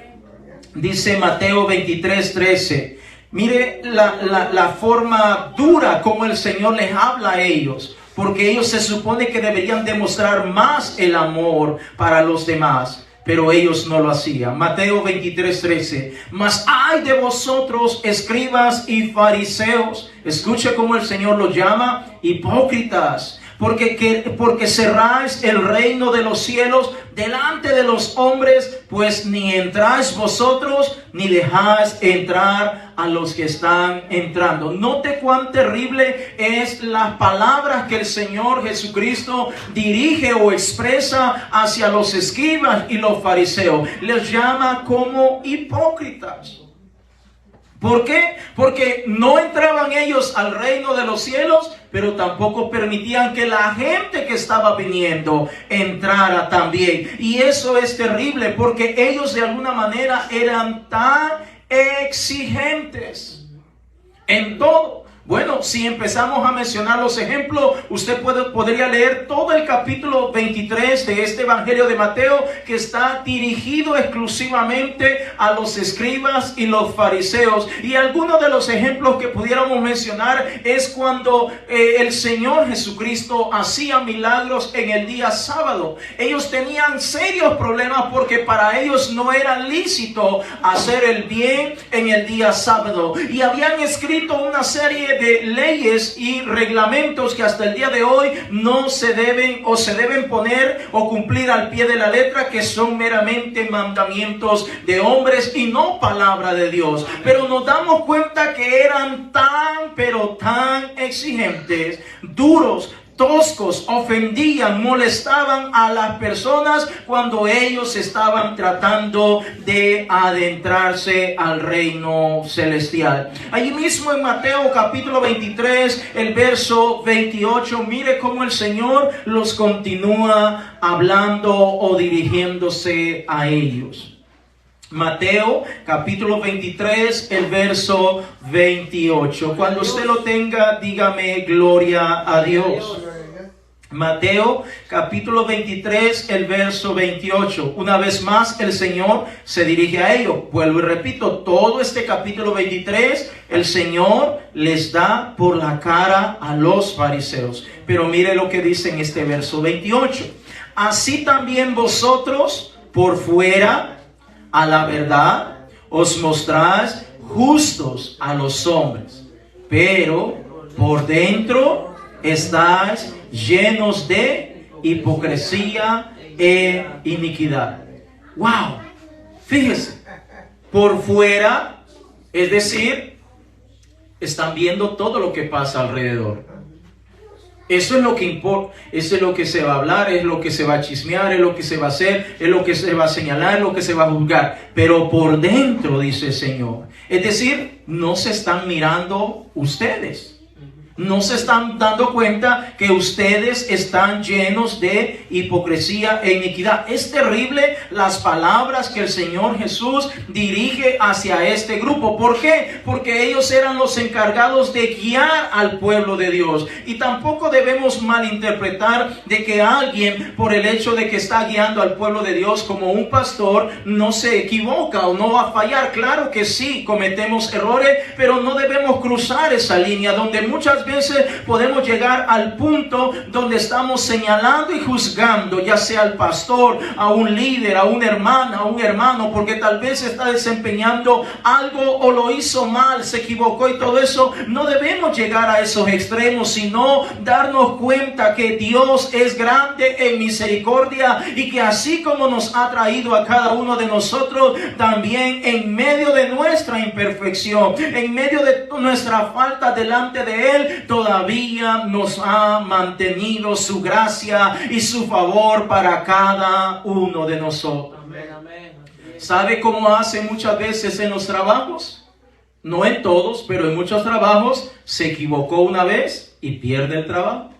Dice Mateo 23, 13. Mire la forma dura como el Señor les habla a ellos, porque ellos se supone que deberían demostrar más el amor para los demás, pero ellos no lo hacían. Mateo 23, 13. Mas ay de vosotros, escribas y fariseos. Escuche cómo el Señor los llama: hipócritas. Porque cerráis el reino de los cielos delante de los hombres, pues ni entráis vosotros, ni dejáis entrar a los que están entrando. Note cuán terrible es las palabras que el Señor Jesucristo dirige o expresa hacia los escribas y los fariseos. Les llama como hipócritas. ¿Por qué? Porque no entraban ellos al reino de los cielos, pero tampoco permitían que la gente que estaba viniendo entrara también. Y eso es terrible, porque ellos de alguna manera eran tan exigentes en todo. Bueno, si empezamos a mencionar los ejemplos, usted podría leer todo el capítulo 23 de este Evangelio de Mateo, que está dirigido exclusivamente a los escribas y los fariseos. Y algunos de los ejemplos que pudiéramos mencionar es cuando el Señor Jesucristo hacía milagros en el día sábado. Ellos tenían serios problemas porque para ellos no era lícito hacer el bien en el día sábado. Y habían escrito una serie de leyes y reglamentos que hasta el día de hoy no se deben o se deben poner o cumplir al pie de la letra, que son meramente mandamientos de hombres y no palabra de Dios. Pero nos damos cuenta que eran pero tan exigentes, duros, toscos, ofendían, molestaban a las personas cuando ellos estaban tratando de adentrarse al reino celestial. Allí mismo en Mateo capítulo 23, el verso 28, mire cómo el Señor los continúa hablando o dirigiéndose a ellos. Mateo capítulo 23, el verso 28. Cuando usted lo tenga, dígame gloria a Dios. Mateo capítulo 23, el verso 28. Una vez más el Señor se dirige a ellos. Vuelvo y repito, todo este capítulo 23, el Señor les da por la cara a los fariseos. Pero mire lo que dice en este verso 28. Así también vosotros por fuera, a la verdad, os mostráis justos a los hombres, pero por dentro estáis llenos de hipocresía e iniquidad. ¡Wow! Fíjese, por fuera, es decir, están viendo todo lo que pasa alrededor. Eso es lo que importa, eso es lo que se va a hablar, es lo que se va a chismear, es lo que se va a hacer, es lo que se va a señalar, es lo que se va a juzgar. Pero por dentro, dice el Señor, es decir, no se están mirando ustedes. No se están dando cuenta que ustedes están llenos de hipocresía e iniquidad. Es terrible las palabras que el Señor Jesús dirige hacia este grupo. ¿Por qué? Porque ellos eran los encargados de guiar al pueblo de Dios. Y tampoco debemos malinterpretar de que alguien, por el hecho de que está guiando al pueblo de Dios como un pastor, no se equivoca o no va a fallar. Claro que sí, cometemos errores, pero no debemos cruzar esa línea donde muchas veces podemos llegar al punto donde estamos señalando y juzgando, ya sea al pastor, a un líder, a una hermana, a un hermano, porque tal vez está desempeñando algo o lo hizo mal, se equivocó y todo eso. No debemos llegar a esos extremos, sino darnos cuenta que Dios es grande en misericordia y que así como nos ha traído a cada uno de nosotros, también en medio de nuestra imperfección, en medio de nuestra falta delante de Él, todavía nos ha mantenido su gracia y su favor para cada uno de nosotros. ¿Sabe cómo hace muchas veces en los trabajos? No en todos, pero en muchos trabajos se equivocó una vez y pierde el trabajo.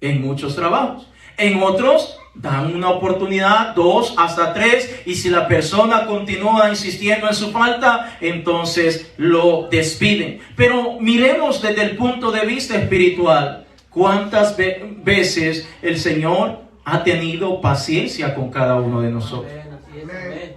En muchos trabajos. En otros dan una oportunidad, 2 hasta 3, y si la persona continúa insistiendo en su falta, entonces lo despiden. Pero miremos desde el punto de vista espiritual, ¿cuántas veces el Señor ha tenido paciencia con cada uno de nosotros?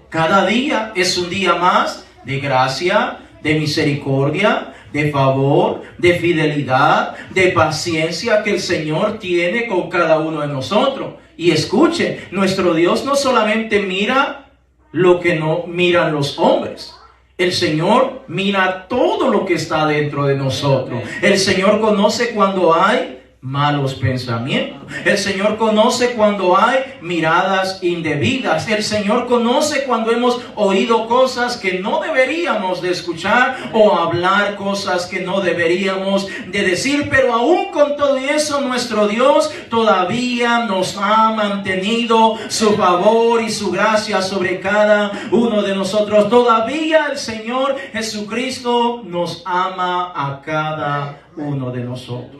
Cada día es un día más de gracia, de misericordia, de favor, de fidelidad, de paciencia que el Señor tiene con cada uno de nosotros. Y escuche, nuestro Dios no solamente mira lo que no miran los hombres. El Señor mira todo lo que está dentro de nosotros. El Señor conoce cuando hay malos pensamientos. El Señor conoce cuando hay miradas indebidas. El Señor conoce cuando hemos oído cosas que no deberíamos de escuchar o hablar cosas que no deberíamos de decir. Pero aún con todo eso, nuestro Dios todavía nos ha mantenido su favor y su gracia sobre cada uno de nosotros. Todavía el Señor Jesucristo nos ama a cada uno de nosotros.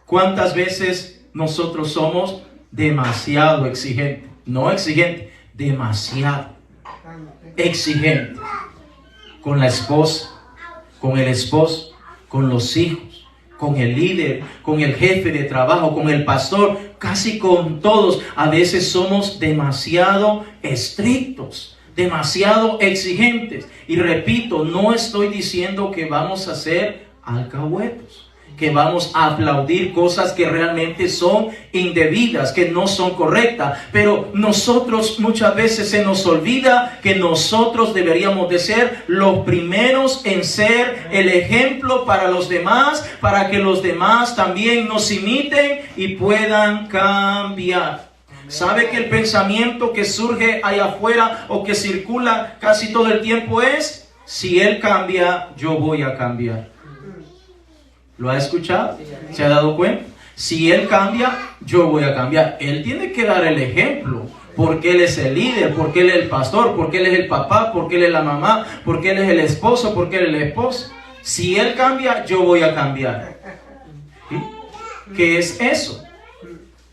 ¿Cuántas veces nosotros somos demasiado exigentes? No exigentes, demasiado exigentes con la esposa, con el esposo, con los hijos, con el líder, con el jefe de trabajo, con el pastor, casi con todos. A veces somos demasiado estrictos, demasiado exigentes. Y repito, no estoy diciendo que vamos a ser alcahuetos, que vamos a aplaudir cosas que realmente son indebidas, que no son correctas. Pero nosotros muchas veces se nos olvida que nosotros deberíamos de ser los primeros en ser el ejemplo para los demás, para que los demás también nos imiten y puedan cambiar. ¿Sabe que el pensamiento que surge allá afuera o que circula casi todo el tiempo es: si él cambia, yo voy a cambiar? ¿Lo ha escuchado? ¿Se ha dado cuenta? Si él cambia, yo voy a cambiar. Él tiene que dar el ejemplo, porque él es el líder, porque él es el pastor, porque él es el papá, porque él es la mamá, porque él es el esposo, porque él es el esposo. Si él cambia, yo voy a cambiar. ¿Sí? ¿Qué es eso?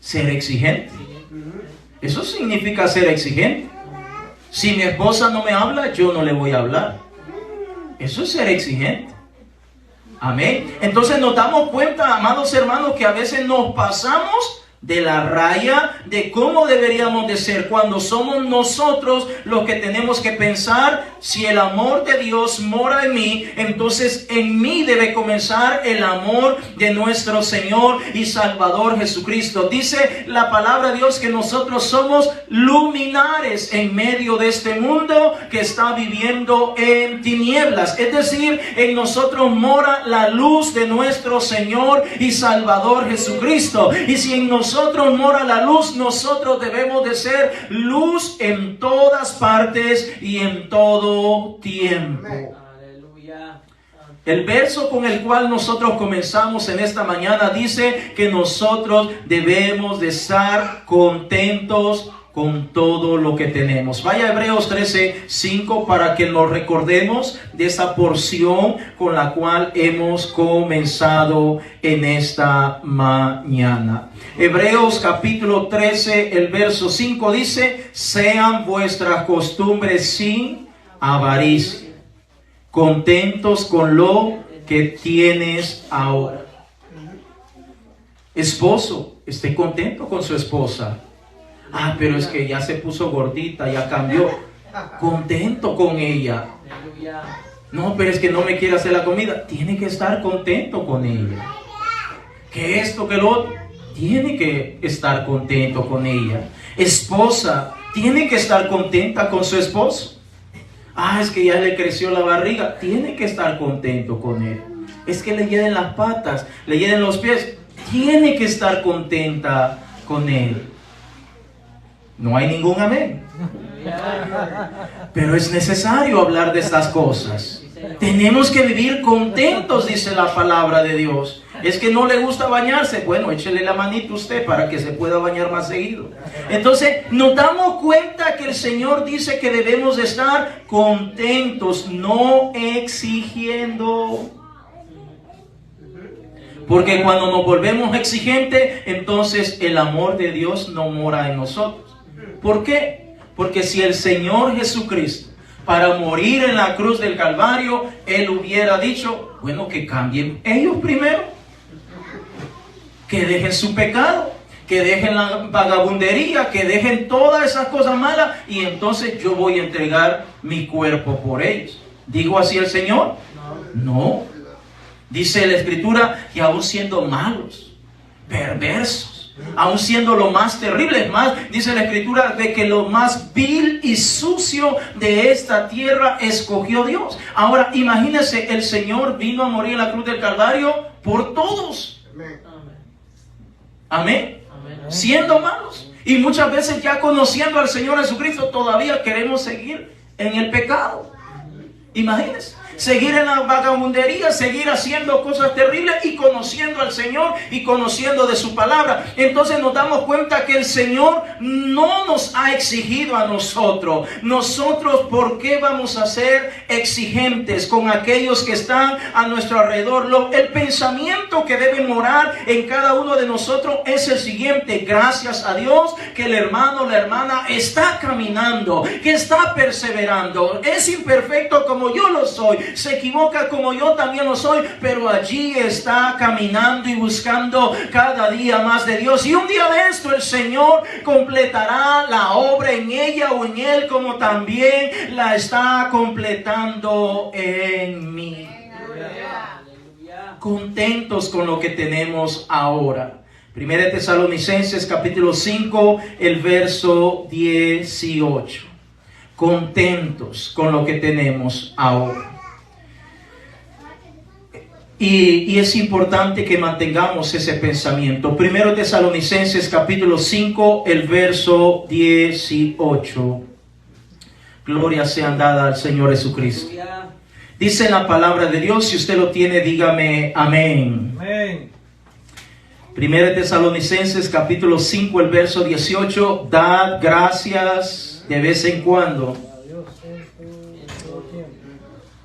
Ser exigente. Eso significa ser exigente. Si mi esposa no me habla, yo no le voy a hablar. Eso es ser exigente. Amén. Entonces nos damos cuenta, amados hermanos, que a veces nos pasamos de la raya de cómo deberíamos de ser, cuando somos nosotros los que tenemos que pensar: si el amor de Dios mora en mí, entonces en mí debe comenzar el amor de nuestro Señor y Salvador Jesucristo. Dice la palabra de Dios que nosotros somos luminares en medio de este mundo que está viviendo en tinieblas. Es decir, en nosotros mora la luz de nuestro Señor y Salvador Jesucristo. Y si en nosotros mora la luz, nosotros debemos de ser luz en todas partes y en todo tiempo. Aleluya. El verso con el cual nosotros comenzamos en esta mañana dice que nosotros debemos de estar contentos con todo lo que tenemos. Vaya a Hebreos 13:5 para que nos recordemos de esa porción con la cual hemos comenzado en esta mañana. Hebreos capítulo 13, el verso 5 dice: sean vuestras costumbres sin avaricia, contentos con lo que tienes ahora. Esposo, esté contento con su esposa. Ah, pero es que ya se puso gordita, ya cambió. Contento con ella. No, pero es que no me quiere hacer la comida. Tiene que estar contento con ella. Que esto, que lo otro. Tiene que estar contento con ella. Esposa, tiene que estar contenta con su esposo. Ah, es que ya le creció la barriga. Tiene que estar contento con él. Es que le hieden las patas, le hieden los pies. Tiene que estar contenta con él. No hay ningún amén. Pero es necesario hablar de estas cosas. Tenemos que vivir contentos, dice la palabra de Dios. Es que no le gusta bañarse. Bueno, échele la manita usted para que se pueda bañar más seguido. Entonces, nos damos cuenta que el Señor dice que debemos de estar contentos, no exigiendo. Porque cuando nos volvemos exigentes, entonces el amor de Dios no mora en nosotros. ¿Por qué? Porque si el Señor Jesucristo, para morir en la cruz del Calvario, Él hubiera dicho: bueno, que cambien ellos primero, que dejen su pecado, que dejen la vagabundería, que dejen todas esas cosas malas, y entonces yo voy a entregar mi cuerpo por ellos. ¿Digo así el Señor? No. Dice la Escritura que aún siendo malos, perversos, aún siendo lo más terrible, es más, dice la Escritura de que lo más vil y sucio de esta tierra escogió Dios. Ahora imagínense, el Señor vino a morir en la cruz del Calvario por todos. Amén. Siendo malos. Y muchas veces ya conociendo al Señor Jesucristo, todavía queremos seguir en el pecado. Imagínense. Seguir en la vagabundería, seguir haciendo cosas terribles y conociendo al Señor y conociendo de su palabra. Entonces nos damos cuenta que el Señor no nos ha exigido a nosotros. Nosotros, ¿por qué vamos a ser exigentes con aquellos que están a nuestro alrededor? El pensamiento que debe morar en cada uno de nosotros es el siguiente: gracias a Dios que el hermano o la hermana está caminando, que está perseverando. Es imperfecto como yo lo soy, Se equivoca como yo también lo soy, pero allí está caminando y buscando cada día más de Dios. Y un día de esto el Señor completará la obra en ella o en él, como también la está completando en mí. Contentos con lo que tenemos ahora. Primera de Tesalonicenses capítulo 5, el verso 18. Contentos con lo que tenemos ahora. Y es importante que mantengamos ese pensamiento. Primero Tesalonicenses capítulo 5, el verso 18. Gloria sea dada al Señor Jesucristo. Dice la palabra de Dios, si usted lo tiene, dígame amén. Amén. Primera Tesalonicenses capítulo 5, el verso 18. Dad gracias de vez en cuando.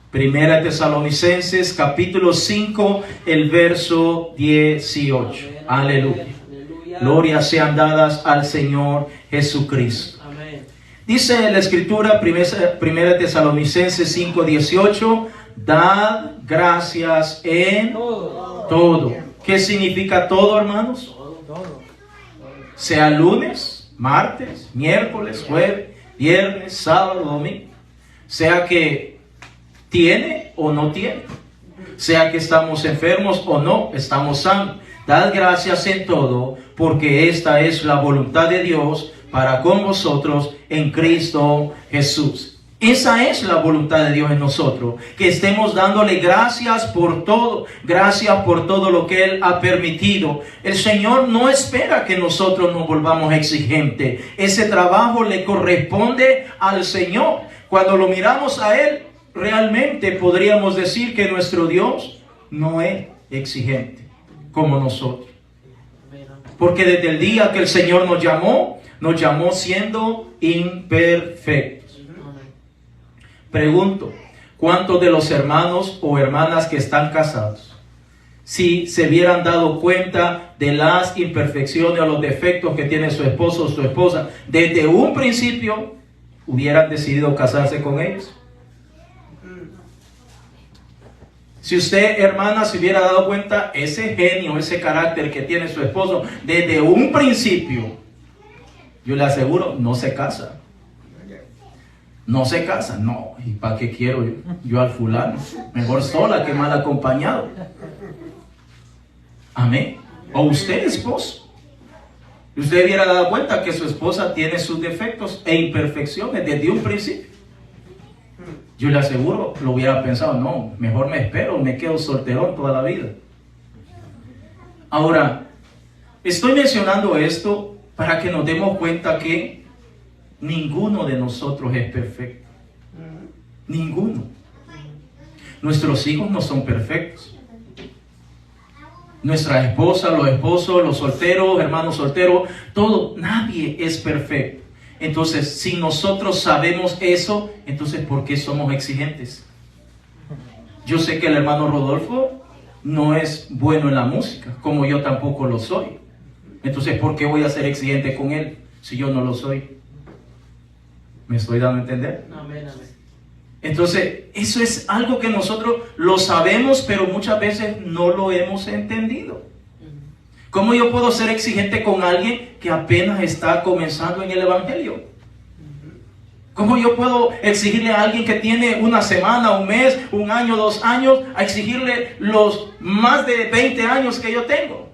Primera Tesalonicenses capítulo 5, el verso 18. Aleluya. Gloria sean dadas al Señor Jesucristo. Dice la Escritura, Primera Tesalonicenses 5, 18. Dad gracias en todo. ¿Qué significa todo, hermanos? Sea lunes, martes, miércoles, jueves, viernes, sábado, domingo. Sea que tiene o no tiene. Sea que estamos enfermos o no, estamos sanos. Dad gracias en todo, porque esta es la voluntad de Dios para con vosotros en Cristo Jesús. Esa es la voluntad de Dios en nosotros, que estemos dándole gracias por todo lo que Él ha permitido. El Señor no espera que nosotros nos volvamos exigentes. Ese trabajo le corresponde al Señor. Cuando lo miramos a Él, realmente podríamos decir que nuestro Dios no es exigente como nosotros. Porque desde el día que el Señor nos llamó siendo imperfectos. Pregunto, ¿cuántos de los hermanos o hermanas que están casados, si se hubieran dado cuenta de las imperfecciones o los defectos que tiene su esposo o su esposa, desde un principio hubieran decidido casarse con ellos? Si usted, hermana, se hubiera dado cuenta ese genio, ese carácter que tiene su esposo desde un principio, yo le aseguro, no se casa. No se casa, no. ¿Y para qué quiero yo al fulano? Mejor sola que mal acompañado. Amén. O usted, esposo. Usted hubiera dado cuenta que su esposa tiene sus defectos e imperfecciones desde un principio. Yo le aseguro, lo hubiera pensado, no, mejor me espero, me quedo solterón toda la vida. Ahora, estoy mencionando esto para que nos demos cuenta que ninguno de nosotros es perfecto. Ninguno. Nuestros hijos no son perfectos. Nuestra esposa, los esposos, los solteros, hermanos solteros, todo, nadie es perfecto. Entonces, si nosotros sabemos eso, entonces ¿por qué somos exigentes? Yo sé que el hermano Rodolfo no es bueno en la música, como yo tampoco lo soy. Entonces, ¿por qué voy a ser exigente con él si yo no lo soy? ¿Me estoy dando a entender? Amén, amén. Entonces, eso es algo que nosotros lo sabemos, pero muchas veces no lo hemos entendido. ¿Cómo yo puedo ser exigente con alguien que apenas está comenzando en el Evangelio? ¿Cómo yo puedo exigirle a alguien que tiene una semana, un mes, un año, 2 años, a exigirle los más de 20 años que yo tengo?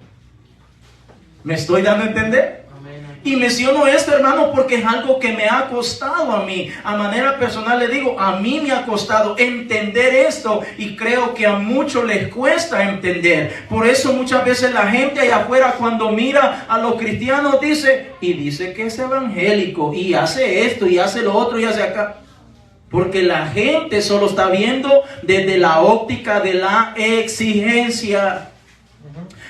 ¿Me estoy dando a entender? Y menciono esto, hermano, porque es algo que me ha costado a mí. A manera personal le digo, a mí me ha costado entender esto y creo que a muchos les cuesta entender. Por eso muchas veces la gente allá afuera cuando mira a los cristianos dice que es evangélico y hace esto y hace lo otro y hace acá. Porque la gente solo está viendo desde la óptica de la exigencia.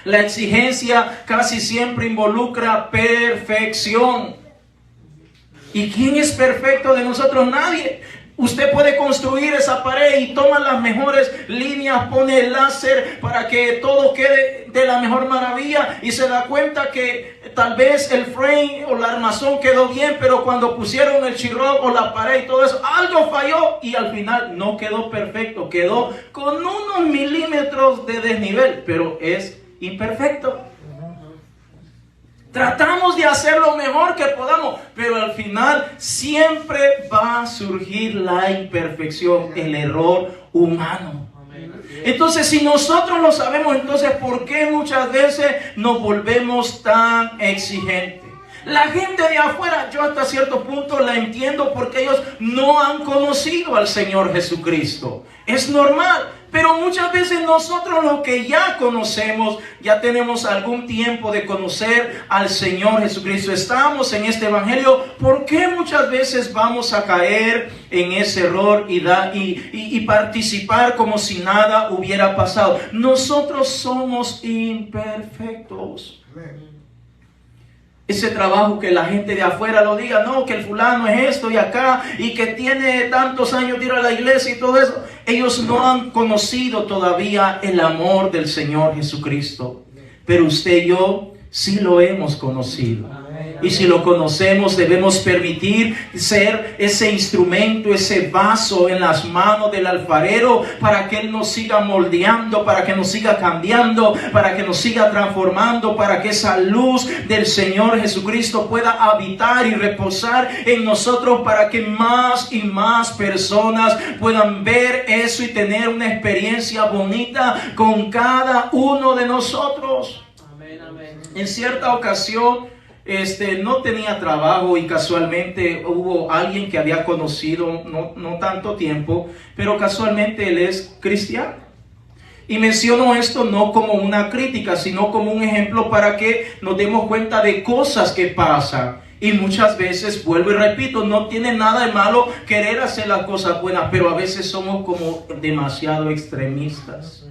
La exigencia casi siempre involucra perfección. ¿Y quién es perfecto de nosotros? Nadie. Usted puede construir esa pared y toma las mejores líneas, pone el láser para que todo quede de la mejor maravilla y se da cuenta que tal vez el frame o la armazón quedó bien, pero cuando pusieron el chirro o la pared y todo eso, algo falló y al final no quedó perfecto, quedó con unos milímetros de desnivel, pero es imperfecto. Tratamos de hacer lo mejor que podamos, pero al final siempre va a surgir la imperfección, el error humano. Entonces, si nosotros lo sabemos, entonces, ¿por qué muchas veces nos volvemos tan exigentes? La gente de afuera, yo hasta cierto punto la entiendo porque ellos no han conocido al Señor Jesucristo. Es normal. Pero muchas veces nosotros los que ya conocemos, ya tenemos algún tiempo de conocer al Señor Jesucristo, estamos en este evangelio, ¿por qué muchas veces vamos a caer en ese error y participar como si nada hubiera pasado? Nosotros somos imperfectos. Ese trabajo que la gente de afuera lo diga, no, que el fulano es esto y acá, y que tiene tantos años de ir a la iglesia y todo eso. Ellos no han conocido todavía el amor del Señor Jesucristo. Pero usted y yo sí lo hemos conocido. Y si lo conocemos, debemos permitir ser ese instrumento, ese vaso en las manos del alfarero para que Él nos siga moldeando, para que nos siga cambiando, para que nos siga transformando, para que esa luz del Señor Jesucristo pueda habitar y reposar en nosotros, para que más y más personas puedan ver eso y tener una experiencia bonita con cada uno de nosotros. Amén, amén. En cierta ocasión, no tenía trabajo y casualmente hubo alguien que había conocido no tanto tiempo, pero casualmente él es cristiano. Y menciono esto no como una crítica, sino como un ejemplo para que nos demos cuenta de cosas que pasan. Y muchas veces, vuelvo y repito, no tiene nada de malo querer hacer las cosas buenas, pero a veces somos como demasiado extremistas.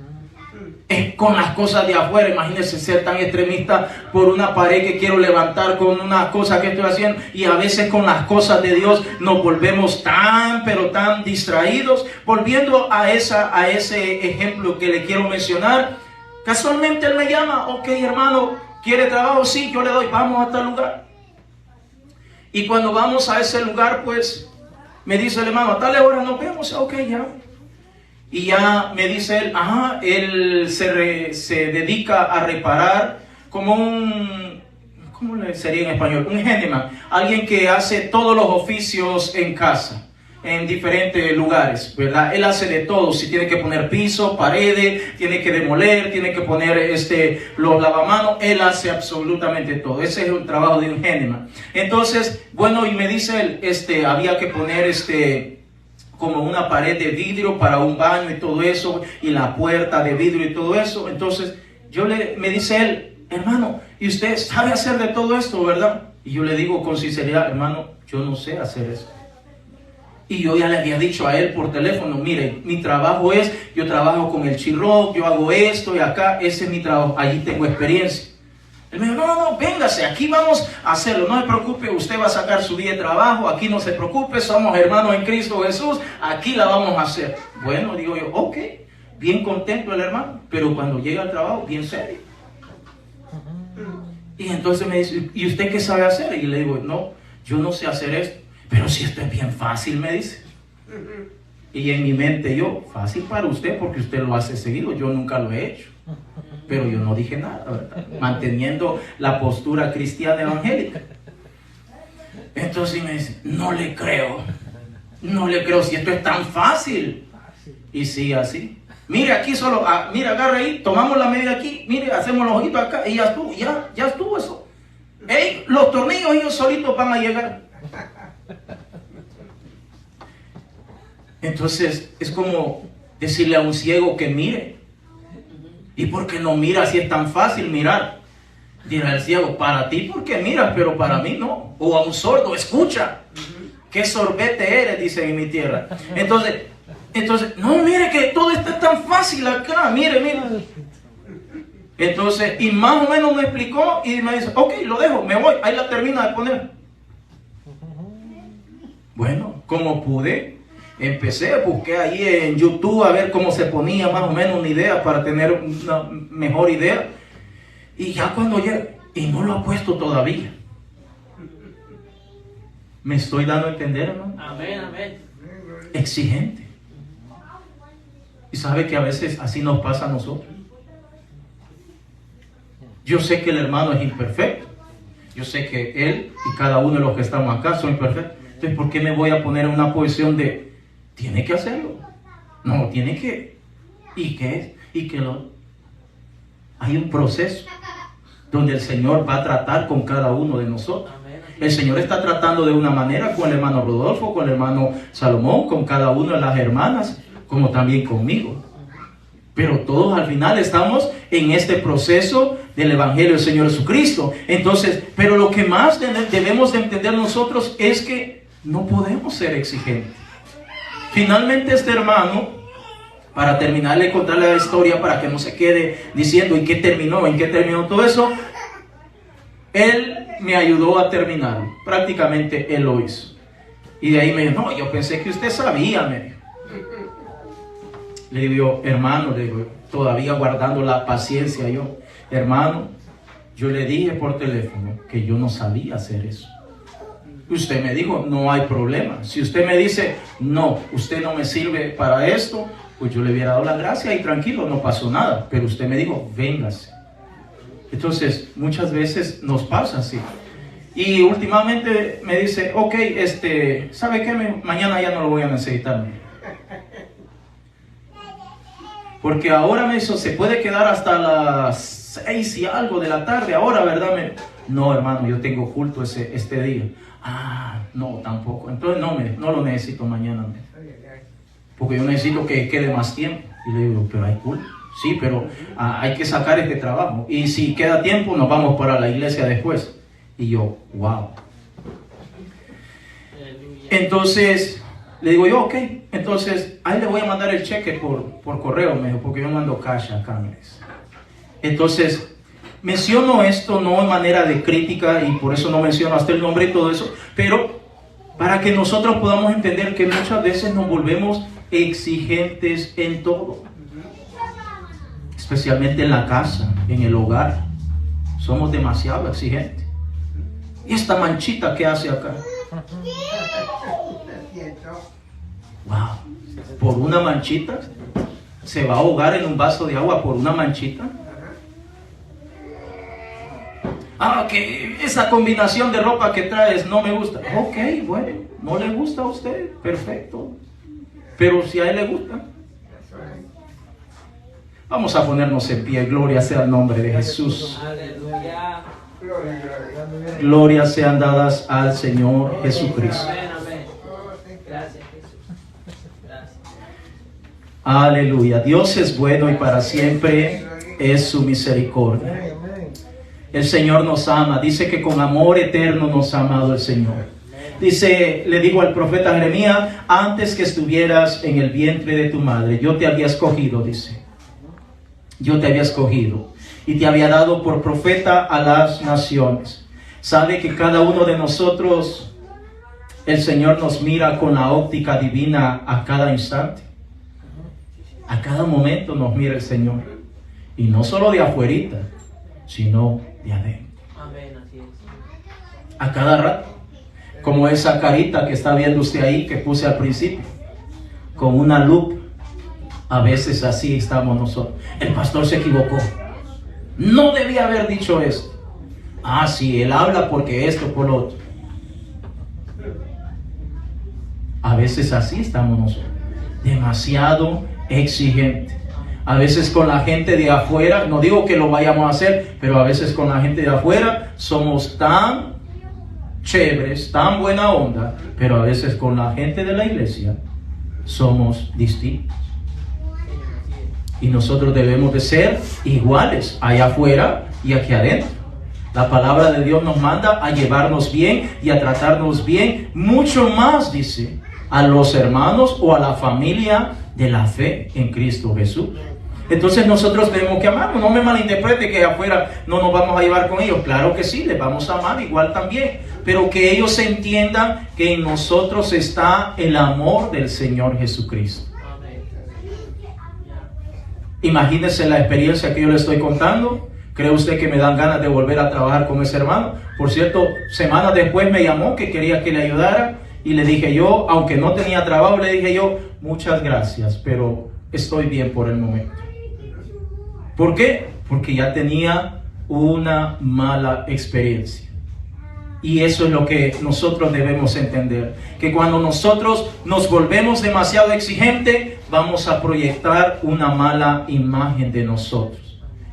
Con las cosas de afuera, imagínense ser tan extremista por una pared que quiero levantar, con una cosa que estoy haciendo, y a veces con las cosas de Dios nos volvemos pero tan distraídos. Volviendo a ese ejemplo que le quiero mencionar, casualmente él me llama, ok hermano, ¿quiere trabajo? Sí, yo le doy, vamos a tal lugar. Y cuando vamos a ese lugar, pues me dice el hermano, a tal hora nos vemos, ok, ya. Y ya me dice él, se dedica a reparar como ¿cómo le sería en español? Un handyman, alguien que hace todos los oficios en casa, en diferentes lugares, ¿verdad? Él hace de todo, si tiene que poner piso, paredes, tiene que demoler, tiene que poner los lavamanos, él hace absolutamente todo. Ese es el trabajo de un handyman. Entonces, bueno, y me dice él, había que poner como una pared de vidrio para un baño y todo eso, y la puerta de vidrio y todo eso. Entonces me dice él, hermano, ¿y usted sabe hacer de todo esto, verdad? Y yo le digo con sinceridad, hermano, yo no sé hacer eso. Y yo ya le había dicho a él por teléfono, mire, mi trabajo yo trabajo con el chirro, yo hago esto y acá, ese es mi trabajo, allí tengo experiencia. Él me dijo, no, véngase, aquí vamos a hacerlo, no se preocupe, usted va a sacar su día de trabajo, aquí no se preocupe, somos hermanos en Cristo Jesús, aquí la vamos a hacer. Bueno, digo yo, ok, bien contento el hermano, pero cuando llega al trabajo, bien serio. Y entonces me dice, ¿y usted qué sabe hacer? Y le digo, no, yo no sé hacer esto, pero si esto es bien fácil, me dice. Y en mi mente yo, fácil para usted porque usted lo hace seguido, yo nunca lo he hecho. Pero yo no dije nada, ¿verdad? Manteniendo la postura cristiana evangélica. Entonces me dice, no le creo si esto es tan fácil. Y sigue así. Mire aquí solo, mire, agarra ahí, tomamos la medida aquí, mire, hacemos los ojitos acá y ya estuvo eso. Los tornillos ellos solitos van a llegar. Entonces es como decirle a un ciego que mire. ¿Y por qué no mira si es tan fácil mirar? Dirá el ciego, para ti porque miras, pero para mí no. O a un sordo, escucha. ¿Qué sorbete eres? Dicen en mi tierra. Entonces, no, mire que todo está tan fácil acá, mire. Entonces, y más o menos me explicó y me dice, ok, lo dejo, me voy, ahí la termina de poner. Bueno, como pude, empecé, busqué ahí en YouTube a ver cómo se ponía más o menos una idea para tener una mejor idea. Y ya cuando llegué, y no lo ha puesto todavía. ¿Me estoy dando a entender, hermano? Amén, amén. Exigente. Y sabe que a veces así nos pasa a nosotros. Yo sé que el hermano es imperfecto. Yo sé que él y cada uno de los que estamos acá son imperfectos. Entonces, ¿por qué me voy a poner en una posición de tiene que hacerlo? No, tiene que. ¿Y qué es? ¿Y qué lo? Hay un proceso donde el Señor va a tratar con cada uno de nosotros. El Señor está tratando de una manera con el hermano Rodolfo, con el hermano Salomón, con cada una de las hermanas, como también conmigo. Pero todos al final estamos en este proceso del Evangelio del Señor Jesucristo. Entonces, pero lo que más debemos de entender nosotros es que no podemos ser exigentes. Finalmente este hermano, para terminarle contarle la historia, para que no se quede diciendo en qué terminó todo eso, él me ayudó a terminar. Prácticamente él lo hizo. Y de ahí me dijo, no, yo pensé que usted sabía, me dijo. Le digo, hermano, le digo, todavía guardando la paciencia yo. Hermano, yo le dije por teléfono que yo no sabía hacer eso. Usted me dijo, no hay problema. Si usted me dice, no, usted no me sirve para esto, pues yo le hubiera dado la gracia y tranquilo, no pasó nada. Pero usted me dijo, véngase. Entonces, muchas veces nos pasa así. Y últimamente me dice, ok, ¿sabe qué? Mañana ya no lo voy a necesitar. Porque ahora me dijo, se puede quedar hasta las 6 y algo de la tarde, ahora, ¿verdad? No, hermano, yo tengo culto este día. Ah, no, tampoco. Entonces no lo necesito mañana. Porque yo necesito que quede más tiempo. Y le digo, pero hay culto. Sí, pero hay que sacar este trabajo. Y si queda tiempo, nos vamos para la iglesia después. Y yo, wow. Entonces, le digo yo, ok. Entonces, ahí le voy a mandar el cheque por correo, me dijo, porque yo mando cash acá, me dice. Entonces, menciono esto no en manera de crítica y por eso no menciono hasta el nombre y todo eso, pero para que nosotros podamos entender que muchas veces nos volvemos exigentes en todo. Especialmente en la casa, en el hogar. Somos demasiado exigentes. ¿Y esta manchita qué hace acá? Wow. Por una manchita. ¿Se va a ahogar en un vaso de agua por una manchita? Ah, que esa combinación de ropa que traes no me gusta. Ok, bueno, no le gusta a usted. Perfecto. Pero si a él le gusta. Vamos a ponernos en pie. Gloria sea el nombre de Jesús. Aleluya. Gloria sean dadas al Señor Jesucristo. Gracias, Jesús. Gracias. Aleluya. Dios es bueno y para siempre es su misericordia. El Señor nos ama. Dice que con amor eterno nos ha amado el Señor. Dice, le digo al profeta Jeremías, antes que estuvieras en el vientre de tu madre, yo te había escogido, dice. Yo te había escogido y te había dado por profeta a las naciones. Sabe que cada uno de nosotros, el Señor nos mira con la óptica divina a cada instante. A cada momento nos mira el Señor. Y no solo de afuerita, sino de adentro. Amén, así es. A cada rato. Como esa carita que está viendo usted ahí, que puse al principio. Con una lupa. A veces así estamos nosotros. El pastor se equivocó. No debía haber dicho esto. Ah, sí, él habla porque esto, por lo otro. A veces así estamos nosotros. Demasiado exigente. A veces con la gente de afuera, no digo que lo vayamos a hacer, pero a veces con la gente de afuera somos tan chéveres, tan buena onda, pero a veces con la gente de la iglesia somos distintos. Y nosotros debemos de ser iguales allá afuera y aquí adentro. La palabra de Dios nos manda a llevarnos bien y a tratarnos bien, mucho más, dice, a los hermanos o a la familia de la fe en Cristo Jesús. Entonces nosotros tenemos que amarnos. No me malinterprete que afuera no nos vamos a llevar con ellos. Claro que sí, les vamos a amar igual también. pero que ellos entiendan que en nosotros está el amor del Señor Jesucristo. Amén. Imagínense la experiencia que yo le estoy contando. ¿Cree usted que me dan ganas de volver a trabajar con ese hermano? Por cierto, semanas después me llamó que quería que le ayudara y le dije yo, aunque no tenía trabajo, le dije yo, muchas gracias, pero estoy bien por el momento. ¿Por qué? Porque ya tenía una mala experiencia. Y eso es lo que nosotros debemos entender, que cuando nosotros nos volvemos demasiado exigentes, vamos a proyectar una mala imagen de nosotros.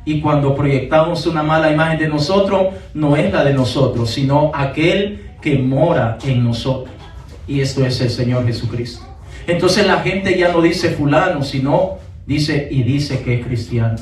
Y cuando proyectamos una mala imagen de nosotros, no es la de nosotros, sino aquel que mora en nosotros. Y esto es el Señor Jesucristo. Entonces la gente ya no dice fulano, sino dice que es cristiano.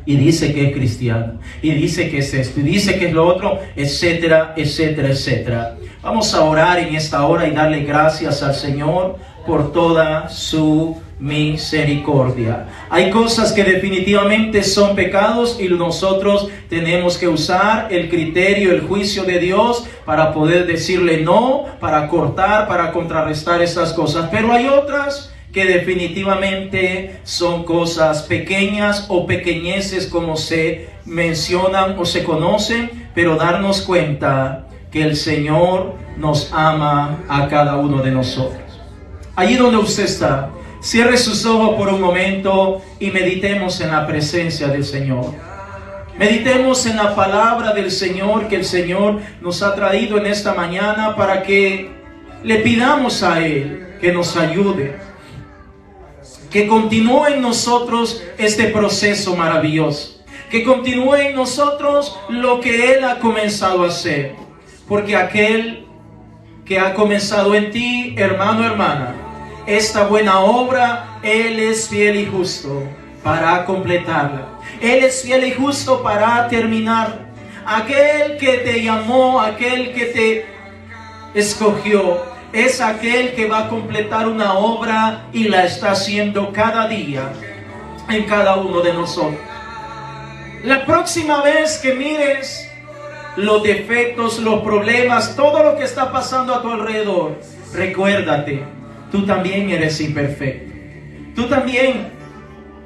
Y dice que es cristiano, y dice que es esto, y dice que es lo otro, etcétera, etcétera, etcétera. Vamos a orar en esta hora y darle gracias al Señor por toda su misericordia. Hay cosas que definitivamente son pecados y nosotros tenemos que usar el criterio, el juicio de Dios para poder decirle no, para cortar, para contrarrestar estas cosas. Pero hay otras que definitivamente son cosas pequeñas o pequeñeces como se mencionan o se conocen, pero darnos cuenta que el Señor nos ama a cada uno de nosotros. Allí donde usted está, cierre sus ojos por un momento y meditemos en la presencia del Señor. Meditemos en la palabra del Señor que el Señor nos ha traído en esta mañana para que le pidamos a Él que nos ayude, que continúe en nosotros este proceso maravilloso, que continúe en nosotros lo que Él ha comenzado a hacer, porque aquel que ha comenzado en ti, hermano, hermana, esta buena obra, Él es fiel y justo para completarla. Él es fiel y justo para terminarla. Aquel que te llamó, aquel que te escogió, es aquel que va a completar una obra y la está haciendo cada día en cada uno de nosotros. La próxima vez que mires los defectos, los problemas, todo lo que está pasando a tu alrededor, recuérdate, tú también eres imperfecto. Tú también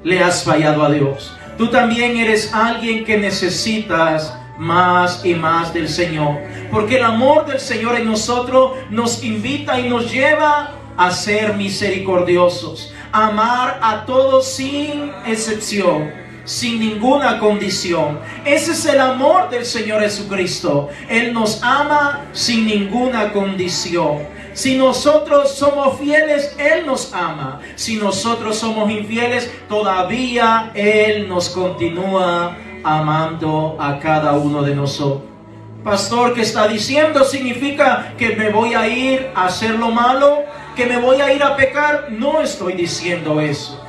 le has fallado a Dios. Tú también eres alguien que necesitas más y más del Señor, porque el amor del Señor en nosotros nos invita y nos lleva a ser misericordiosos, a amar a todos sin excepción, sin ninguna condición. Ese es el amor del Señor Jesucristo. Él nos ama sin ninguna condición. Si nosotros somos fieles, Él nos ama. Si nosotros somos infieles, todavía Él nos continúa amando a cada uno de nosotros. Pastor, ¿qué está diciendo? ¿Significa que me voy a ir a hacer lo malo? ¿Que me voy a ir a pecar? No estoy diciendo eso.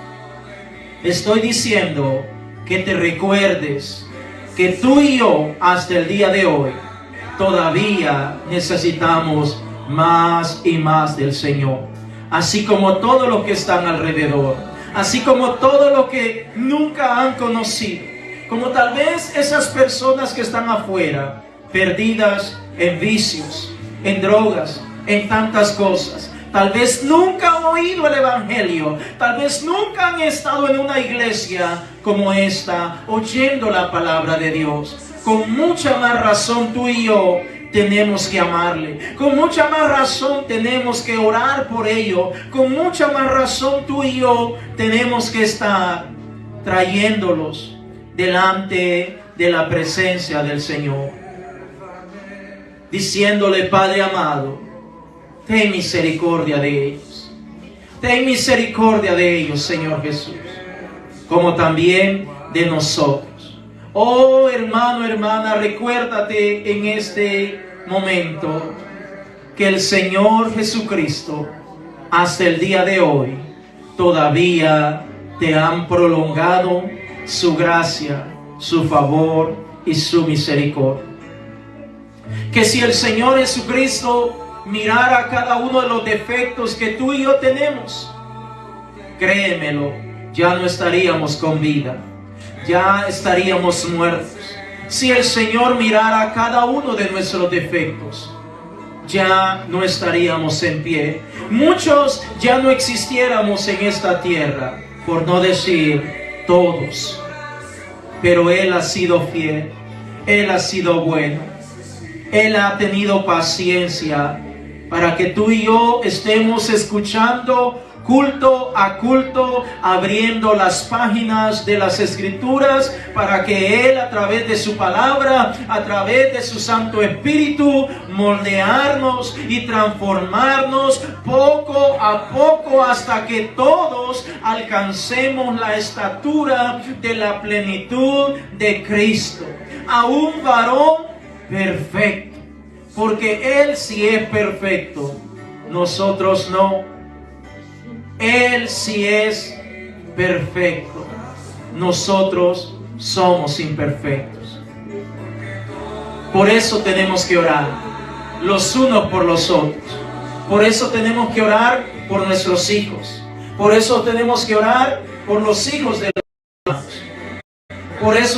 Estoy diciendo que te recuerdes que tú y yo, hasta el día de hoy, todavía necesitamos más y más del Señor. Así como todos los que están alrededor, así como todos los que nunca han conocido, como tal vez esas personas que están afuera, perdidas en vicios, en drogas, en tantas cosas. Tal vez nunca han oído el Evangelio, tal vez nunca han estado en una iglesia como esta, oyendo la palabra de Dios. Con mucha más razón tú y yo tenemos que amarle. Con mucha más razón tenemos que orar por ello. Con mucha más razón tú y yo tenemos que estar trayéndolos delante de la presencia del Señor, diciéndole: Padre amado, ten misericordia de ellos. Ten misericordia de ellos, Señor Jesús, como también de nosotros. Oh hermano, hermana, recuérdate en este momento que el Señor Jesucristo, hasta el día de hoy, todavía te han prolongado su gracia, su favor y su misericordia. Que si el Señor Jesucristo mirara cada uno de los defectos que tú y yo tenemos, créemelo, ya no estaríamos con vida, ya estaríamos muertos, Si el Señor mirara cada uno de nuestros defectos, ya no estaríamos en pie. Muchos ya no existiéramos en esta tierra, por no decir todos. Pero Él ha sido fiel, Él ha sido bueno, Él ha tenido paciencia para que tú y yo estemos escuchando culto a culto, abriendo las páginas de las Escrituras, para que Él, a través de su palabra, a través de su Santo Espíritu, moldearnos y transformarnos poco a poco hasta que todos alcancemos la estatura de la plenitud de Cristo, a un varón perfecto, porque Él sí es perfecto, nosotros no. Él sí es perfecto, nosotros somos imperfectos. Por eso tenemos que orar los unos por los otros. Por eso tenemos que orar por nuestros hijos. Por eso tenemos que orar por los hijos de los hermanos. Por eso